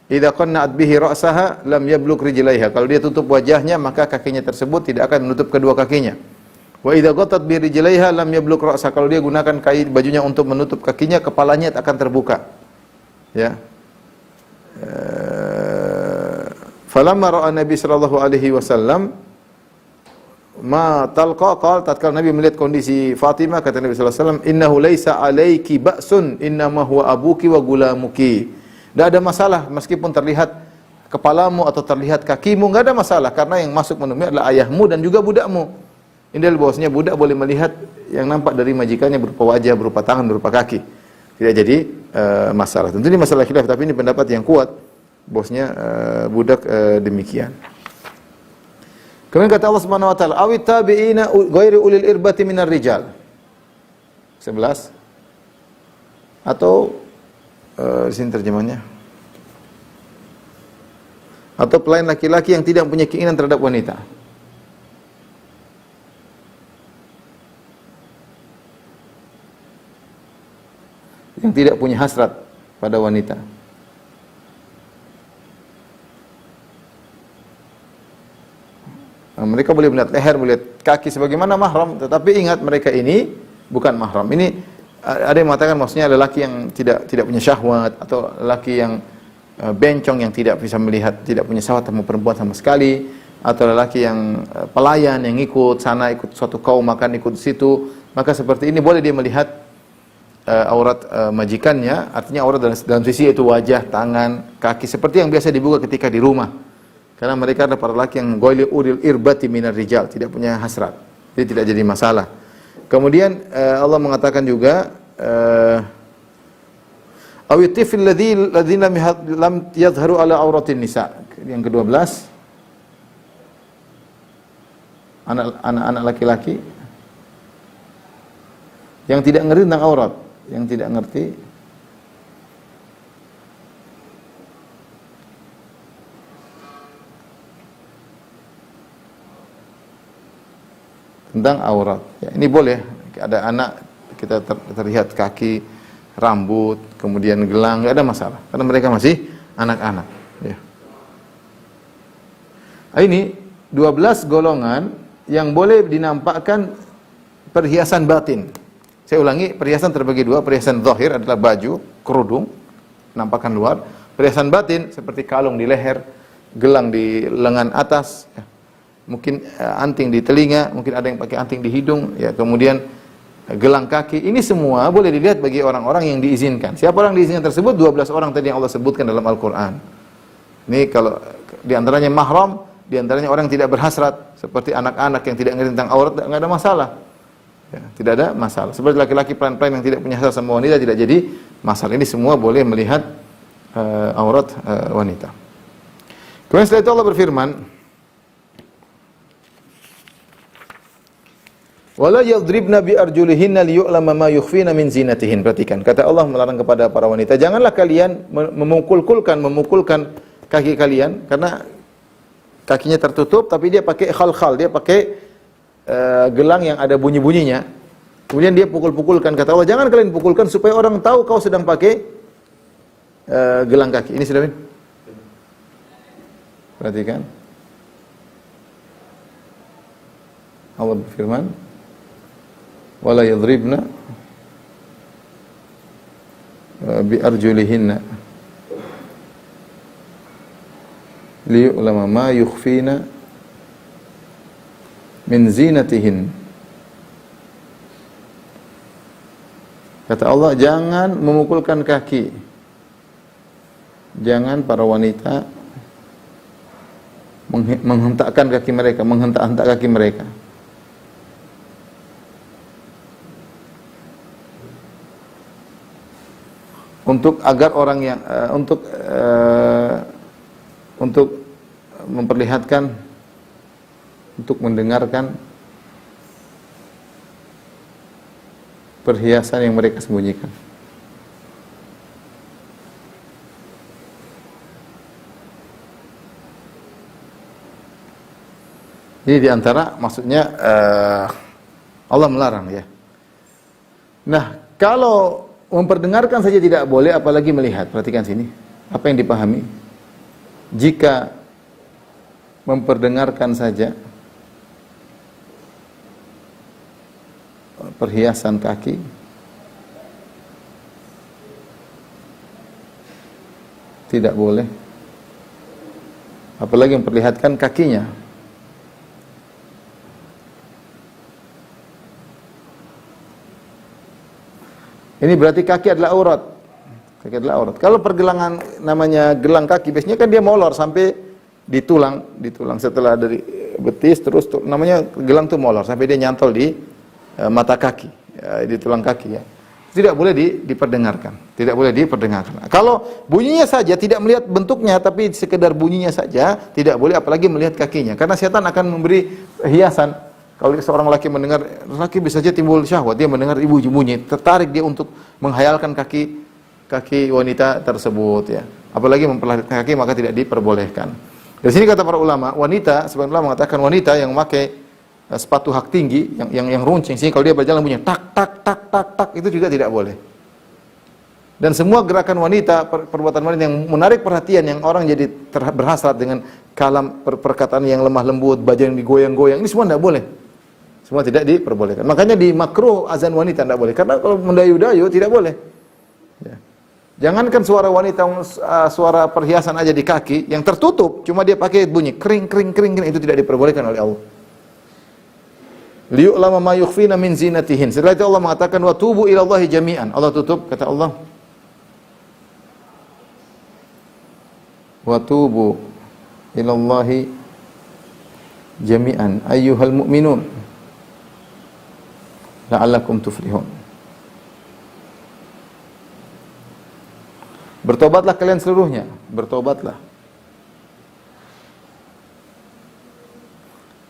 idza qanna'at bihi ra'saha lam yablugh rijlaiha. Kalau dia tutup wajahnya, maka kakinya tersebut tidak akan menutup kedua kakinya. Wa idza ghatat bi rijlaiha lam yablugh ra'saha. Kalau dia gunakan kain bajunya untuk menutup kakinya, kepalanya akan terbuka. Ya. Falamma ra'a Nabi sallallahu alaihi wasallam ma talqa, qala, tatkala Nabi melihat kondisi Fatimah, kata Nabi sallallahu alaihi wasallam, innahu laisa alayki ba'sun innama huwa abuki wa gulamuki. Tidak ada masalah meskipun terlihat kepalamu atau terlihat kakimu, enggak ada masalah, karena yang masuk menemui adalah ayahmu dan juga budakmu. Ini adalah bahwasanya budak boleh melihat yang nampak dari majikannya berupa wajah, berupa tangan, berupa kaki. Tidak jadi masalah. Tentu ini masalah khilaf, tapi ini pendapat yang kuat bahwasanya budak demikian. Kemudian kata Allah Subhanahu wa taala, awit tabi'ina ghairi ulil irbati minar rijal. 11. Atau di sini terjemahnya, atau pelayan laki-laki yang tidak punya keinginan terhadap wanita. Yang tidak punya hasrat pada wanita. Mereka boleh melihat leher, melihat kaki sebagaimana mahram, tetapi ingat mereka ini bukan mahram. Ini ada yang mengatakan maksudnya lelaki yang tidak punya syahwat, atau lelaki yang bencong yang tidak bisa melihat, tidak punya syahwat sama perempuan sama sekali, atau lelaki yang pelayan yang ikut sana, ikut suatu kaum makan ikut situ, maka seperti ini boleh dia melihat aurat majikannya. Artinya aurat dalam sisi itu wajah, tangan, kaki, seperti yang biasa dibuka ketika di rumah. Karena mereka adalah para lelaki yang ghaili uril irbati minar rijal, tidak punya hasrat. Jadi tidak jadi masalah. Kemudian Allah mengatakan juga awitifil ladzina lam yadhharu ala auratin nisa. Yang ke-12, anak-anak laki-laki yang tidak ngerti tentang aurat, yang tidak ngerti tentang aurat. Ya, ini boleh, ada anak kita terlihat kaki, rambut, kemudian gelang, enggak ada masalah karena mereka masih anak-anak, ya. Ini 12 golongan yang boleh dinampakkan perhiasan batin. Saya ulangi, perhiasan terbagi dua. Perhiasan zahir adalah baju, kerudung, nampakkan luar. Perhiasan batin seperti kalung di leher, gelang di lengan atas, ya. Mungkin anting di telinga, mungkin ada yang pakai anting di hidung, ya. Kemudian gelang kaki. Ini semua boleh dilihat bagi orang-orang yang diizinkan. Siapa orang diizinkan tersebut? 12 orang tadi yang Allah sebutkan dalam Al-Qur'an. Ini kalau di antaranya mahram, di antaranya orang yang tidak berhasrat, seperti anak-anak yang tidak ngerti tentang aurat, enggak ada masalah. Ya, tidak ada masalah. Seperti laki-laki pelan-pelan yang tidak punya hasrat sama wanita, tidak jadi masalah. Ini semua boleh melihat aurat wanita. Kemudian setelah itu Allah berfirman, wala yadribna bi arjulihinna liyu'lama ma yukhfina min zinatihin. Perhatikan, kata Allah melarang kepada para wanita, janganlah kalian memukulkan kaki kalian, karena kakinya tertutup tapi dia pakai khal-khal, dia pakai gelang yang ada bunyi-bunyinya. Kemudian dia pukul-pukulkan, kata Allah, jangan kalian pukulkan supaya orang tahu kau sedang pakai gelang kaki. Ini sudah bin? Perhatikan. Allah berfirman, wala yadribna bi arjulihinna liyu'lama ma yukhfina min zinatihin. Kata Allah, jangan memukulkan kaki. Jangan para wanita menghentakkan kaki mereka, menghentak-hentak kaki mereka. Untuk agar orang yang untuk memperlihatkan, untuk mendengarkan perhiasan yang mereka sembunyikan. Jadi di antara maksudnya Allah melarang, ya. Nah, kalau memperdengarkan saja tidak boleh, apalagi melihat. Perhatikan sini, apa yang dipahami? Jika memperdengarkan saja perhiasan kaki, tidak boleh, apalagi memperlihatkan kakinya. Ini berarti kaki adalah aurat. Kaki adalah aurat. Kalau pergelangan namanya gelang kaki, biasanya kan dia molor sampai di tulang setelah dari betis terus namanya gelang tuh molor sampai dia nyantol di mata kaki, ya, di tulang kaki, ya. Tidak boleh diperdengarkan. Tidak boleh diperdengarkan. Kalau bunyinya saja, tidak melihat bentuknya tapi sekedar bunyinya saja, tidak boleh, apalagi melihat kakinya. Karena setan akan memberi hiasan. Kalau seorang laki mendengar, laki bisa saja timbul syahwat, dia mendengar ibu bunyi, tertarik dia untuk menghayalkan kaki wanita tersebut, ya. Apalagi memperlihatkan kaki, maka tidak diperbolehkan. Dari sini kata para ulama, wanita, sebenarnya mengatakan wanita yang memakai sepatu hak tinggi, yang runcing, sehingga kalau dia berjalan bunyi tak tak tak tak tak, itu juga tidak boleh. Dan semua gerakan wanita, perbuatan wanita yang menarik perhatian, yang orang jadi berhasrat dengan kalam perkataan yang lemah lembut, baju yang digoyang-goyang, ini semua tidak boleh. Semua tidak diperbolehkan. Makanya di makruh azan wanita tidak boleh. Karena kalau mendayu-dayu tidak boleh. Ya. Jangankan suara wanita, suara perhiasan aja di kaki yang tertutup, cuma dia pakai bunyi kering kering kering, kering itu tidak diperbolehkan oleh Allah. Liyu'lama ma yukhfina min zinatihin. Setelah itu Allah mengatakan wa tubu ilallahi jami'an. Allah tutup, kata Allah, wa tubu ilallahi jami'an ayyuhal mu'minun la'allakum tuflihun. Bertobatlah kalian seluruhnya, bertobatlah.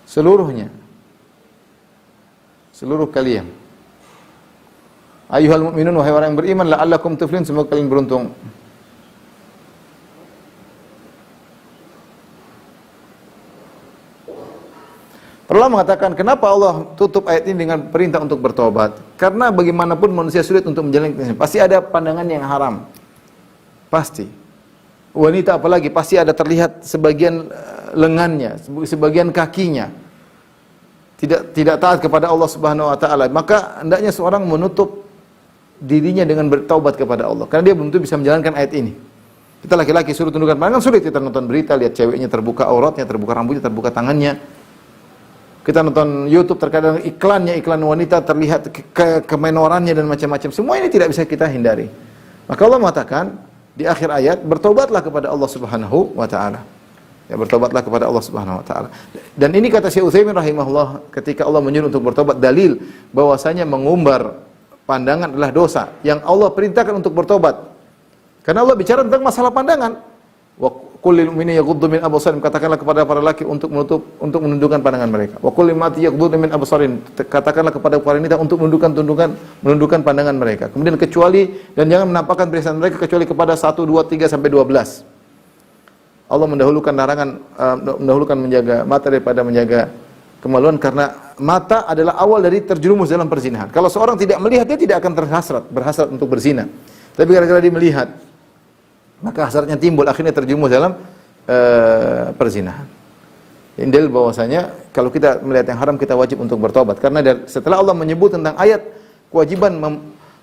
Seluruhnya. Seluruh kalian. Ayyuhal mu'minun, wahai orang yang beriman, la'allakum tuflihun, semoga kalian beruntung. Para mengatakan, kenapa Allah tutup ayat ini dengan perintah untuk bertobat? Karena bagaimanapun manusia sulit untuk menjalankan, pasti ada pandangan yang haram. Pasti. Wanita apalagi pasti ada terlihat sebagian lengannya, sebagian kakinya. Tidak taat kepada Allah Subhanahu wa taala. Maka hendaknya seorang menutup dirinya dengan bertaubat kepada Allah. Karena dia belum tentu bisa menjalankan ayat ini. Kita laki-laki suruh tundukkan pandangan, sulit kita nonton berita, lihat ceweknya terbuka auratnya, terbuka rambutnya, terbuka tangannya. Kita nonton YouTube, terkadang iklan wanita terlihat kemenorannya dan macam-macam. Semua ini tidak bisa kita hindari. Maka Allah mengatakan di akhir ayat, bertobatlah kepada Allah Subhanahu wa taala. Ya, bertobatlah kepada Allah Subhanahu wa taala. Dan ini kata Syekh Utsaimin rahimahullah, ketika Allah menyuruh untuk bertobat, dalil bahwasanya mengumbar pandangan adalah dosa yang Allah perintahkan untuk bertobat. Karena Allah bicara tentang masalah pandangan. Wa qul lil mu'minina yaghuddu min absarihim, katakanlah kepada para laki untuk menundukkan pandangan mereka. Wa qul lil mu'minati yaghuddu min absarihim, katakanlah kepada para wanita untuk menundukkan pandangan mereka. Kemudian dan jangan menampakkan perhiasan mereka kecuali kepada 1, 2, 3 sampai 12. Allah mendahulukan menjaga mata daripada menjaga kemaluan, karena mata adalah awal dari terjerumus dalam perzinahan. Kalau seorang tidak melihat, dia tidak akan berhasrat untuk berzina. Tapi gara-gara dia melihat, maka hasratnya timbul, akhirnya terjerumus dalam perzinahan. Ini dalil bahwasanya kalau kita melihat yang haram, kita wajib untuk bertobat. Karena setelah Allah menyebut tentang ayat kewajiban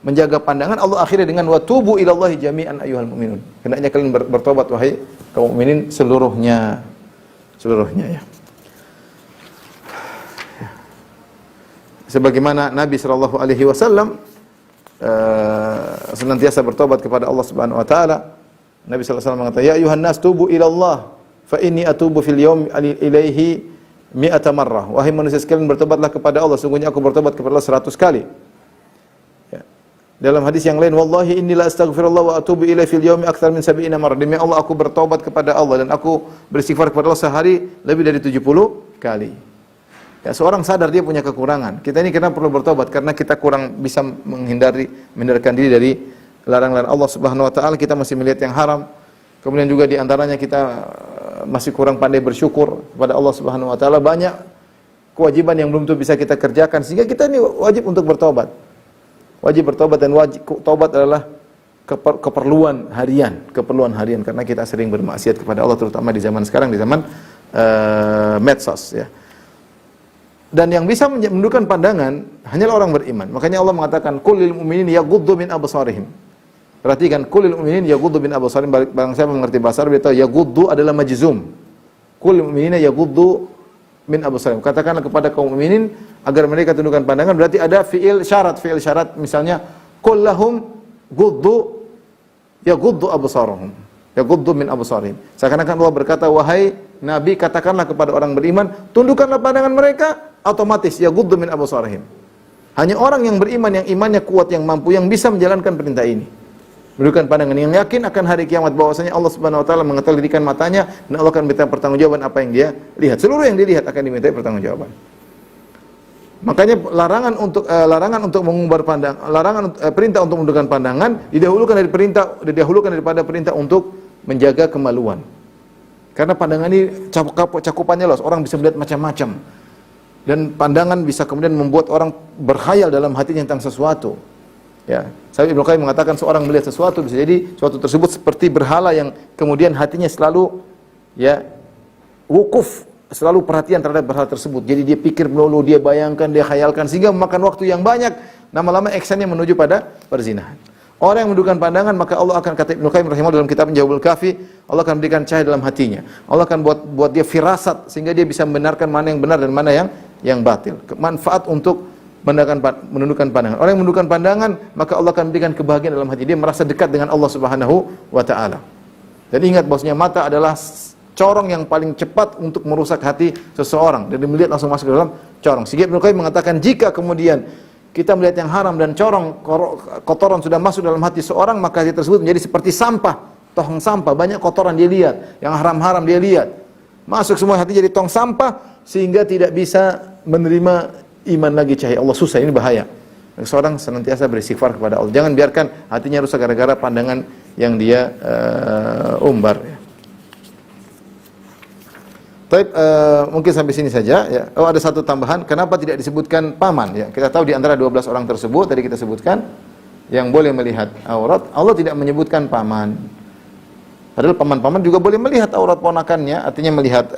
menjaga pandangan, Allah akhirnya dengan wa tubu ilallahi jami'an ayyuhal mu'minun. Hendaknya kalian bertobat wahai kaum mukminin seluruhnya. Ya. Sebagaimana Nabi sallallahu alaihi wasallam senantiasa bertobat kepada Allah Subhanahu wa taala. Nabi sallallahu alaihi wasallam mengatakan, "Ya ayuhan nas, tubu ila Allah, fa inni atubu fil yaum ilaihi mi'ata marrah." Wahai manusia sekalian, bertobatlah kepada Allah, sungguhnya aku bertobat kepada Allah 100 kali. Ya. Dalam hadis yang lain, "Wallahi inni la astaghfirullah wa atubu ilaihi fil yaumi aktsar min 70 marrah." Demi Allah, aku bertobat kepada Allah dan aku beristighfar kepada Allah sehari lebih dari 70 kali. Ya, seorang sadar dia punya kekurangan. Kita ini kenapa perlu bertobat? Karena kita kurang bisa menghindarkan diri dari larangan Allah Subhanahu wa taala. Kita masih melihat yang haram. Kemudian juga di antaranya kita masih kurang pandai bersyukur kepada Allah Subhanahu wa taala. Banyak kewajiban yang belum tentu bisa kita kerjakan, sehingga kita ini wajib untuk bertobat. Wajib bertobat, dan tobat adalah keperluan harian karena kita sering bermaksiat kepada Allah, terutama di zaman sekarang, di zaman medsos ya. Dan yang bisa menundukkan pandangan hanyalah orang beriman. Makanya Allah mengatakan, "Qul lil mu'minina yaghuddu min absarihim." Perhatikan, "Qul lil mu'minina yaghuddu min absarihim." Barang siapa mengerti bahasa Arab, dia tahu yaghuddu adalah majzum. "Qul lil mu'minina yaghuddu min absarihim." Katakanlah kepada kaum mukminin agar mereka tundukkan pandangan, berarti ada fi'il syarat, misalnya, "Qul lahum ghuddu yaghuddu absarahum." Yaghuddu min absarihim. Seakan-akan Allah berkata, wahai Nabi, katakanlah kepada orang beriman, tundukkanlah pandangan mereka, otomatis yaghuddu min absarihim. Hanya orang yang beriman, yang imannya kuat, yang mampu, yang bisa menjalankan perintah ini. Menundukkan pandangan, yang yakin akan hari kiamat bahwasanya Allah Subhanahu wa taala mengetahui matanya dan Allah akan minta pertanggungjawaban apa yang dia lihat. Seluruh yang dilihat akan dimintai pertanggungjawaban. Makanya larangan untuk mengumbar perintah untuk menundukkan pandangan didahulukan daripada perintah untuk menjaga kemaluan. Karena pandangan ini cakupannya luas, orang bisa melihat macam-macam. Dan pandangan bisa kemudian membuat orang berkhayal dalam hatinya tentang sesuatu. Ya, Syekh Ibnu Qayyim mengatakan seorang melihat sesuatu bisa jadi sesuatu tersebut seperti berhala yang kemudian hatinya selalu ya wukuf selalu perhatian terhadap hal tersebut. Jadi dia pikir melulu, dia bayangkan, dia khayalkan, sehingga memakan waktu yang banyak. Lama-lama actionnya menuju pada perzinahan. Orang yang menundukkan pandangan, maka Allah akan, kata Ibnu Qayyim rahimahullah dalam kitab Jawabul Kafi, Allah akan berikan cahaya dalam hatinya. Allah akan buat dia firasat, sehingga dia bisa membenarkan mana yang benar dan mana yang batil. Manfaat untuk menundukkan pandangan. Orang yang menundukkan pandangan, maka Allah akan berikan kebahagiaan dalam hati. Dia merasa dekat dengan Allah Subhanahu wa taala. Dan ingat bahwasanya mata adalah corong yang paling cepat untuk merusak hati seseorang. Dan melihat langsung masuk ke dalam corong. Sehingga Ibnu Qayyim mengatakan, jika kemudian kita melihat yang haram dan corong, kotoran sudah masuk dalam hati seorang, maka hati tersebut menjadi seperti sampah, tong sampah, banyak kotoran dia lihat, yang haram-haram dia lihat. Masuk semua hati jadi tong sampah, sehingga tidak bisa menerima iman lagi cahaya Allah. Susah, ini bahaya. Seorang senantiasa beristighfar kepada Allah. Jangan biarkan hatinya rusak gara-gara pandangan yang dia umbar. Baik, mungkin sampai sini saja ya. Oh, ada satu tambahan, kenapa tidak disebutkan paman ya? Kita tahu di antara 12 orang tersebut tadi kita sebutkan yang boleh melihat aurat, Allah tidak menyebutkan paman. Padahal paman-paman juga boleh melihat aurat ponakannya, artinya melihat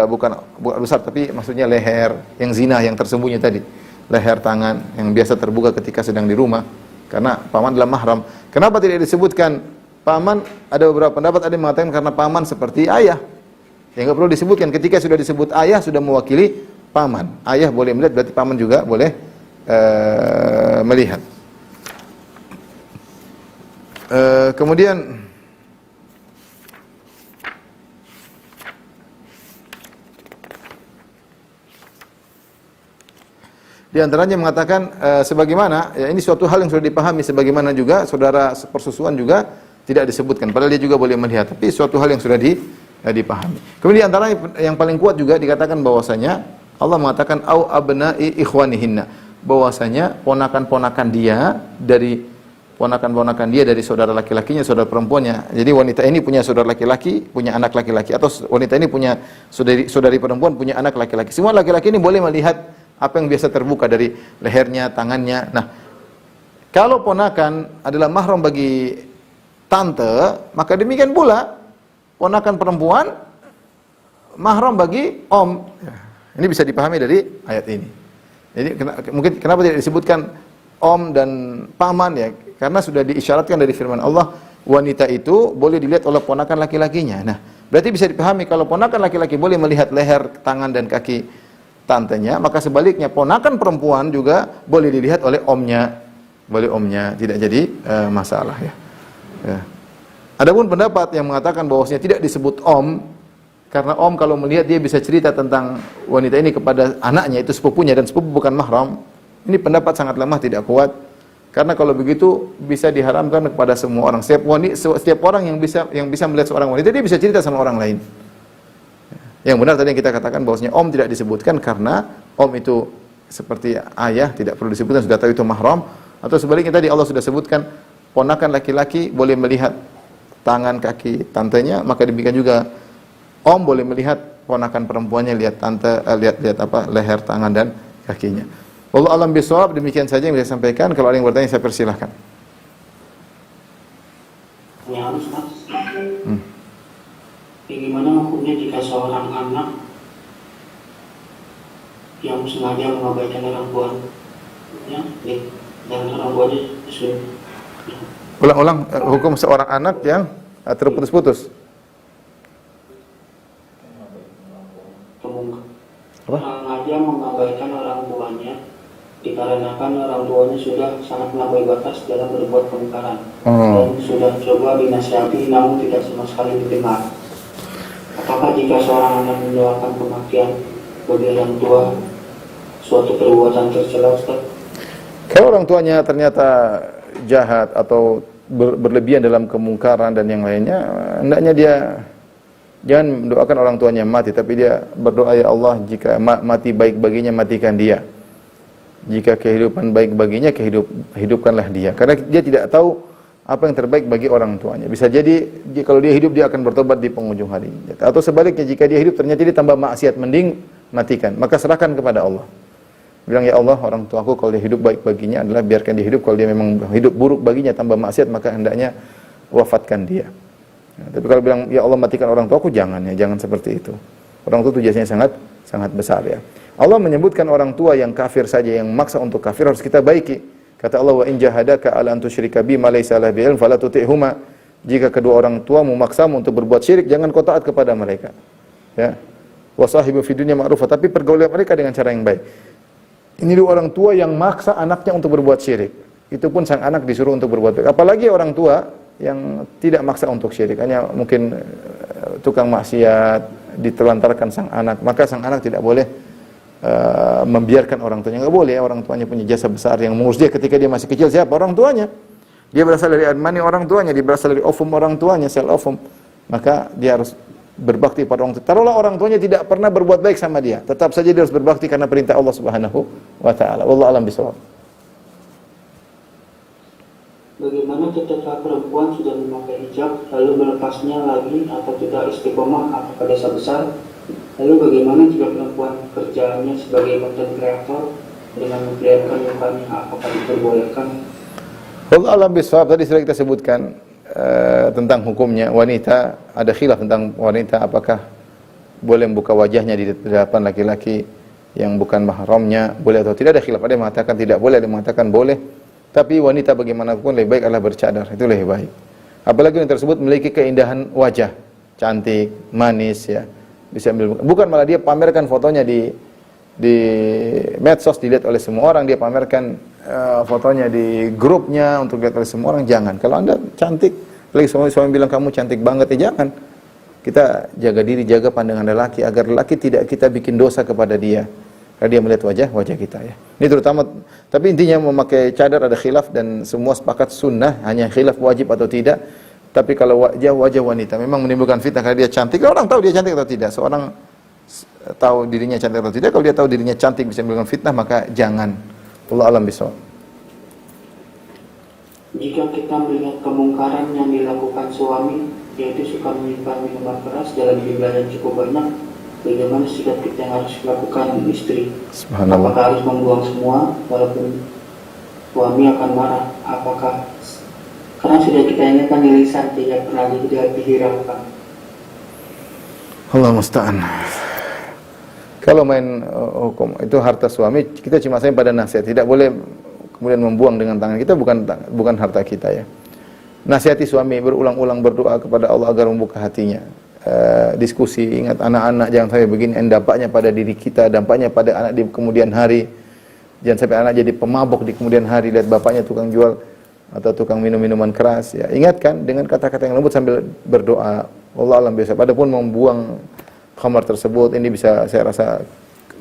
bukan besar tapi maksudnya leher yang zina yang tersembunyi tadi. Leher, tangan yang biasa terbuka ketika sedang di rumah. Karena paman adalah mahram. Kenapa tidak disebutkan paman? Ada beberapa pendapat, ada yang mengatakan karena paman seperti ayah. Yang enggak perlu disebutkan, ketika sudah disebut ayah sudah mewakili paman. Ayah boleh melihat, berarti paman juga boleh melihat. Kemudian di antaranya mengatakan sebagaimana ya, ini suatu hal yang sudah dipahami, sebagaimana juga saudara persusuan juga tidak disebutkan, padahal dia juga boleh melihat, tapi suatu hal yang sudah dipahami. Kemudian di antara yang paling kuat juga dikatakan bahwasanya Allah mengatakan au abna'i ikhwanihinna, bahwasanya ponakan-ponakan dia dari saudara laki-lakinya, saudara perempuannya. Jadi wanita ini punya saudara laki-laki, punya anak laki-laki, atau wanita ini punya saudari perempuan, punya anak laki-laki. Semua laki-laki ini boleh melihat apa yang biasa terbuka dari lehernya, tangannya. Nah, kalau ponakan adalah mahram bagi tante, maka demikian pula ponakan perempuan mahram bagi om. Ini bisa dipahami dari ayat ini. Jadi mungkin kenapa tidak disebutkan om dan paman ya? Karena sudah diisyaratkan dari firman Allah, wanita itu boleh dilihat oleh ponakan laki-lakinya. Nah, berarti bisa dipahami kalau ponakan laki-laki boleh melihat leher, tangan dan kaki tantenya, maka sebaliknya ponakan perempuan juga boleh dilihat oleh omnya. Boleh omnya, tidak jadi masalah ya. Adapun pendapat yang mengatakan bahwasanya tidak disebut om, karena om kalau melihat dia bisa cerita tentang wanita ini kepada anaknya, itu sepupunya, dan sepupu bukan mahram. Ini pendapat sangat lemah, tidak kuat. Karena kalau begitu bisa diharamkan kepada semua orang. Setiap orang yang bisa melihat seorang wanita, dia bisa cerita sama orang lain. Yang benar tadi yang kita katakan bahwasanya om tidak disebutkan karena om itu seperti ayah, tidak perlu disebutkan, sudah tahu itu mahram. Atau sebaliknya tadi Allah sudah sebutkan ponakan laki-laki boleh melihat tangan kaki tantenya, maka demikian juga om boleh melihat ponakan perempuannya, lihat tante, lihat apa leher, tangan dan kakinya. Wallahu a'lam bishawab. Demikian saja yang bisa saya sampaikan. Kalau ada yang bertanya saya persilahkan. Ya, Ustaz. Bagaimana hukumnya jika seorang anak yang sengaja mengabaikan orang tuanya dan orang tuanya sudah. Ulang-ulang, hukum seorang anak yang terputus-putus. Sengaja mengabaikan orang tuanya dikarenakan orang tuanya sudah sangat melampaui batas dalam berbuat kemungkaran dan sudah coba dinasihati namun tidak sama sekali didengar. Apakah jika seorang anak mendoakan kematian bagi orang tua suatu perbuatan tercela, Ustaz? Kalau orang tuanya ternyata jahat atau berlebihan dalam kemungkaran dan yang lainnya, hendaknya dia jangan mendoakan orang tuanya mati, tapi dia berdoa, ya Allah, jika mati baik baginya, matikan dia. Jika kehidupan baik baginya, hidupkanlah dia. Karena dia tidak tahu apa yang terbaik bagi orang tuanya. Bisa jadi kalau dia hidup dia akan bertobat di penghujung hari. Atau sebaliknya, jika dia hidup ternyata dia tambah maksiat, mending matikan. Maka serahkan kepada Allah. Bilang, ya Allah, orang tuaku kalau dia hidup baik baginya adalah biarkan dia hidup. Kalau dia memang hidup buruk baginya, tambah maksiat, maka hendaknya wafatkan dia. Tapi kalau bilang, ya Allah, matikan orang tuaku, jangan seperti itu. Orang tua itu jasanya sangat besar ya. Allah menyebutkan orang tua yang kafir saja, yang maksa untuk kafir harus kita baiki. Kata Allah, wa in jahadaka ala an tusyrika bi ma laysa laka bihi ilm fala tuti'huma. Jika kedua orang tua memaksamu untuk berbuat syirik, jangan kau taat kepada mereka. Ya. Wa sahibu fid dunya ma'rufa, tapi pergaulan mereka dengan cara yang baik. Ini dua orang tua yang maksa anaknya untuk berbuat syirik. Itu pun sang anak disuruh untuk berbuat baik. Apalagi orang tua yang tidak maksa untuk syirik, hanya mungkin tukang maksiat, ditelantarkan sang anak, maka sang anak tidak boleh membiarkan orang tuanya. Enggak boleh, orang tuanya punya jasa besar yang mengurus dia ketika dia masih kecil. Siapa? Orang tuanya. Dia berasal dari mani orang tuanya, dia berasal dari ovum orang tuanya, sel ovum. Maka dia harus berbakti pada orang tua. Taruhlah orang tuanya tidak pernah berbuat baik sama dia, tetap saja dia harus berbakti karena perintah Allah Subhanahu wa taala. Wallahu a'lam bishawab. Bagaimana ketika perempuan sudah memakai hijab lalu melepasnya lagi atau tidak istiqomah, apakah dosa besar? Lalu bagaimana jika perempuan kerjaannya sebagai content creator dengan memperlihatkan mukanya, apakah diperbolehkan? Wallahu a'lam bishawab. Tadi sudah kita sebutkan tentang hukumnya wanita, ada khilaf tentang wanita apakah boleh membuka wajahnya di hadapan laki-laki yang bukan mahramnya, boleh atau tidak. Ada khilaf, ada yang mengatakan tidak boleh, ada yang mengatakan boleh. Tapi wanita bagaimanapun lebih baik adalah bercadar, itu lebih baik. Apalagi yang tersebut memiliki keindahan wajah, cantik, manis ya. Bisa ambil, bukan malah dia pamerkan fotonya di medsos, dilihat oleh semua orang, dia pamerkan fotonya di grupnya untuk dilihat oleh semua orang. Jangan. Kalau Anda cantik, lagi suami bilang kamu cantik banget, ya jangan. Kita jaga diri, jaga pandangan lelaki agar lelaki tidak kita bikin dosa kepada dia. Karena dia melihat wajah kita ya. Ini terutama, tapi intinya memakai cadar ada khilaf dan semua sepakat sunnah, hanya khilaf wajib atau tidak. Tapi kalau wajah wanita memang menimbulkan fitnah karena dia cantik. Kalau orang tahu dia cantik atau tidak, seorang tahu dirinya cantik atau tidak, kalau dia tahu dirinya cantik bisa menimbulkan fitnah, maka jangan. Allah alam bishawab. Jika kita melihat kemungkaran yang dilakukan suami, yaitu suka menyimpan minuman keras dalam jumlah yang cukup banyak, bagaimana sikap kita yang harus dilakukan istri? Subhanallah. Apakah harus membuang semua walaupun suami akan marah? Apakah karena sudah kita ingatkan di lisan tidak pernah dihiraukan? Allah musta'an. Kalau main hukum itu harta suami, kita cuma sayang pada nasihat, tidak boleh kemudian membuang dengan tangan kita, bukan harta kita ya. Nasihati suami, berulang-ulang berdoa kepada Allah agar membuka hatinya. Diskusi, ingat anak-anak jangan sampai begini, dampaknya pada diri kita, dampaknya pada anak di kemudian hari. Jangan sampai anak jadi pemabok di kemudian hari, lihat bapaknya tukang jual atau tukang minum minuman keras ya. Ingatkan dengan kata-kata yang lembut sambil berdoa. Allah alam biasa. Adapun membuang khamar tersebut, ini bisa, saya rasa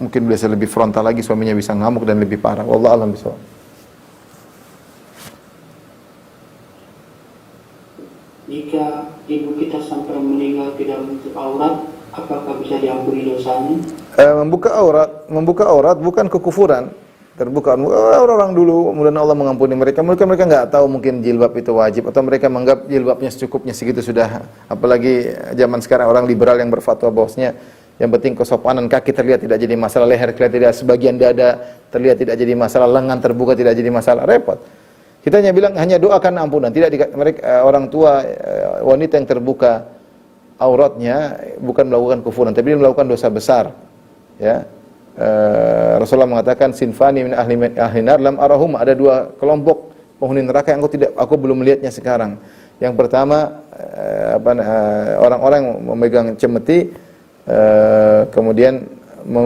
mungkin bisa lebih frontal lagi, suaminya bisa ngamuk dan lebih parah. Allah alam biasa. Jika ibu kita sampai meninggal tidak menutup aurat, apakah bisa diampuni dosanya? Membuka aurat bukan kekufuran. Terbuka orang dulu, kemudian Allah mengampuni mereka. Mereka nggak tahu mungkin jilbab itu wajib, atau mereka menganggap jilbabnya secukupnya segitu sudah. Apalagi zaman sekarang orang liberal yang berfatwa bahwasanya yang penting kesopanan kaki terlihat tidak jadi masalah, leher terlihat tidak, sebagian dada terlihat tidak jadi masalah, lengan terbuka tidak jadi masalah, repot. Kita hanya bilang hanya doakan ampunan, tidak mereka orang tua wanita yang terbuka auratnya bukan melakukan kufuran, tapi dia melakukan dosa besar. Ya. Rasulullah mengatakan sinfani min ahli nar lam arahum, ada dua kelompok penghuni neraka yang aku belum melihatnya sekarang. Yang pertama orang-orang yang memegang cemeti kemudian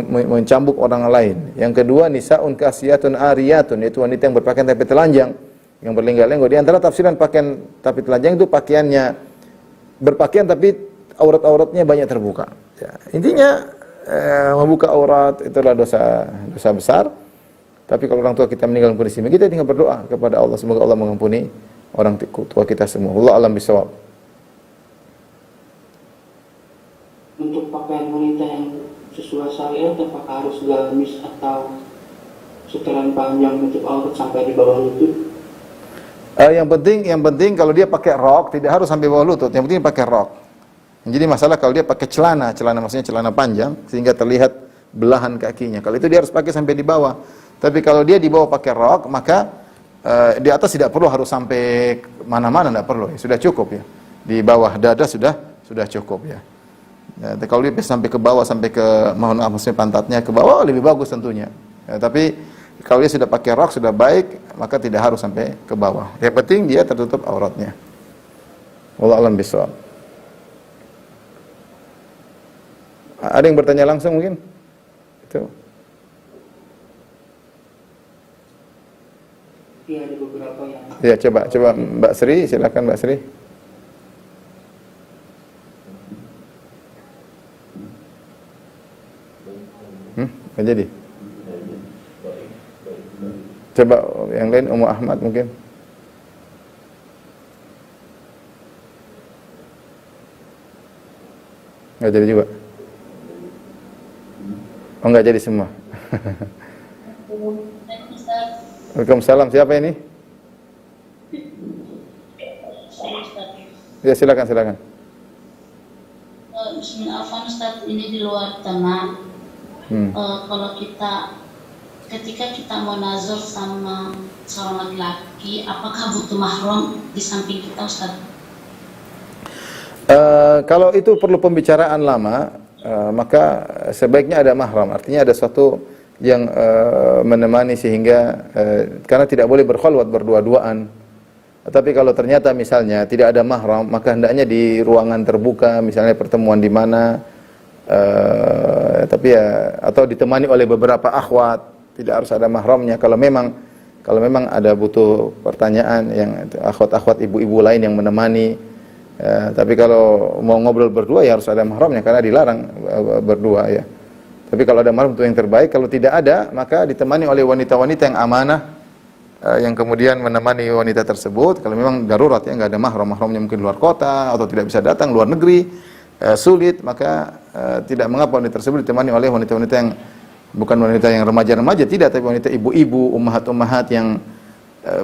mencambuk orang lain. Yang kedua nisaun kasiyatun ariyatun, yaitu wanita yang berpakaian tapi telanjang, yang berlenggak-lenggok. Di antara tafsiran pakaian tapi telanjang itu pakaiannya berpakaian tapi aurat-auratnya banyak terbuka. Ya, intinya membuka aurat itu adalah dosa besar. Tapi kalau orang tua kita meninggal dalam kondisi ini, kita tinggal berdoa kepada Allah semoga Allah mengampuni orang tua kita semua. Allah alam bisawab. Untuk pakaian wanita yang sesuai syariat, apakah harus gamis atau setelan panjang menutup aurat sampai di bawah lutut? Yang penting kalau dia pakai rok tidak harus sampai bawah lutut. Yang penting pakai rok. Jadi masalah kalau dia pakai celana maksudnya celana panjang sehingga terlihat belahan kakinya. Kalau itu dia harus pakai sampai di bawah. Tapi kalau dia di bawah pakai rok, maka di atas tidak perlu harus sampai mana-mana, tidak perlu. Ya, sudah cukup ya. Di bawah dada sudah cukup ya. Ya, kalau dia bisa sampai ke bawah, sampai ke, mohon maaf maksudnya pantatnya ke bawah, lebih bagus tentunya. Ya, tapi kalau dia sudah pakai rok sudah baik, maka tidak harus sampai ke bawah. Yang penting dia tertutup auratnya. Wallahu a'lam bishawab. Ada yang bertanya langsung mungkin? Itu. Iya, ada beberapa yang... Ya, coba Mbak Sri, silakan Mbak Sri. Nggak jadi. Coba yang lain, Ummu Ahmad mungkin. Nggak jadi juga. Oh, nggak jadi semua. Waalaikumsalam. Siapa ini? Ya, silakan. Bismillahirrahmanirrahim, Ustaz, ini di luar tema. Kalau ketika kita mau nazar sama seorang laki-laki, apakah butuh mahram di samping kita, Ustaz? Kalau itu perlu pembicaraan lama, maka sebaiknya ada mahram. Artinya ada suatu yang menemani sehingga karena tidak boleh berkhalwat berdua-duaan. Tapi kalau ternyata misalnya tidak ada mahram, maka hendaknya di ruangan terbuka, misalnya pertemuan di mana, tapi ya atau ditemani oleh beberapa akhwat, tidak harus ada mahramnya. Kalau memang ada butuh pertanyaan yang akhwat-akhwat ibu-ibu lain yang menemani. Tapi kalau mau ngobrol berdua ya harus ada mahramnya karena dilarang berdua ya. Tapi kalau ada mahram itu yang terbaik. Kalau tidak ada maka ditemani oleh wanita-wanita yang amanah yang kemudian menemani wanita tersebut. Kalau memang darurat ya nggak ada mahramnya mungkin luar kota atau tidak bisa datang luar negeri, sulit, maka tidak mengapa wanita tersebut ditemani oleh wanita-wanita yang bukan wanita yang remaja-remaja, tidak, tapi wanita ibu-ibu, ummahat-ummahat yang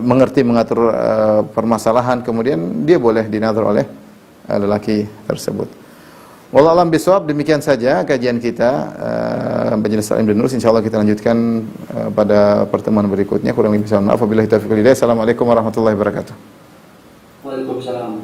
mengatur permasalahan, kemudian dia boleh dinazar oleh lelaki tersebut. Wallahu a'lam bishawab. Demikian saja kajian kita Majelis Taklim dan Durus. Insyaallah kita lanjutkan pada pertemuan berikutnya. Kurang lebih mohon maaf. Wabillahi taufiq wal hidayah. Assalamualaikum warahmatullahi wabarakatuh. Waalaikumsalam.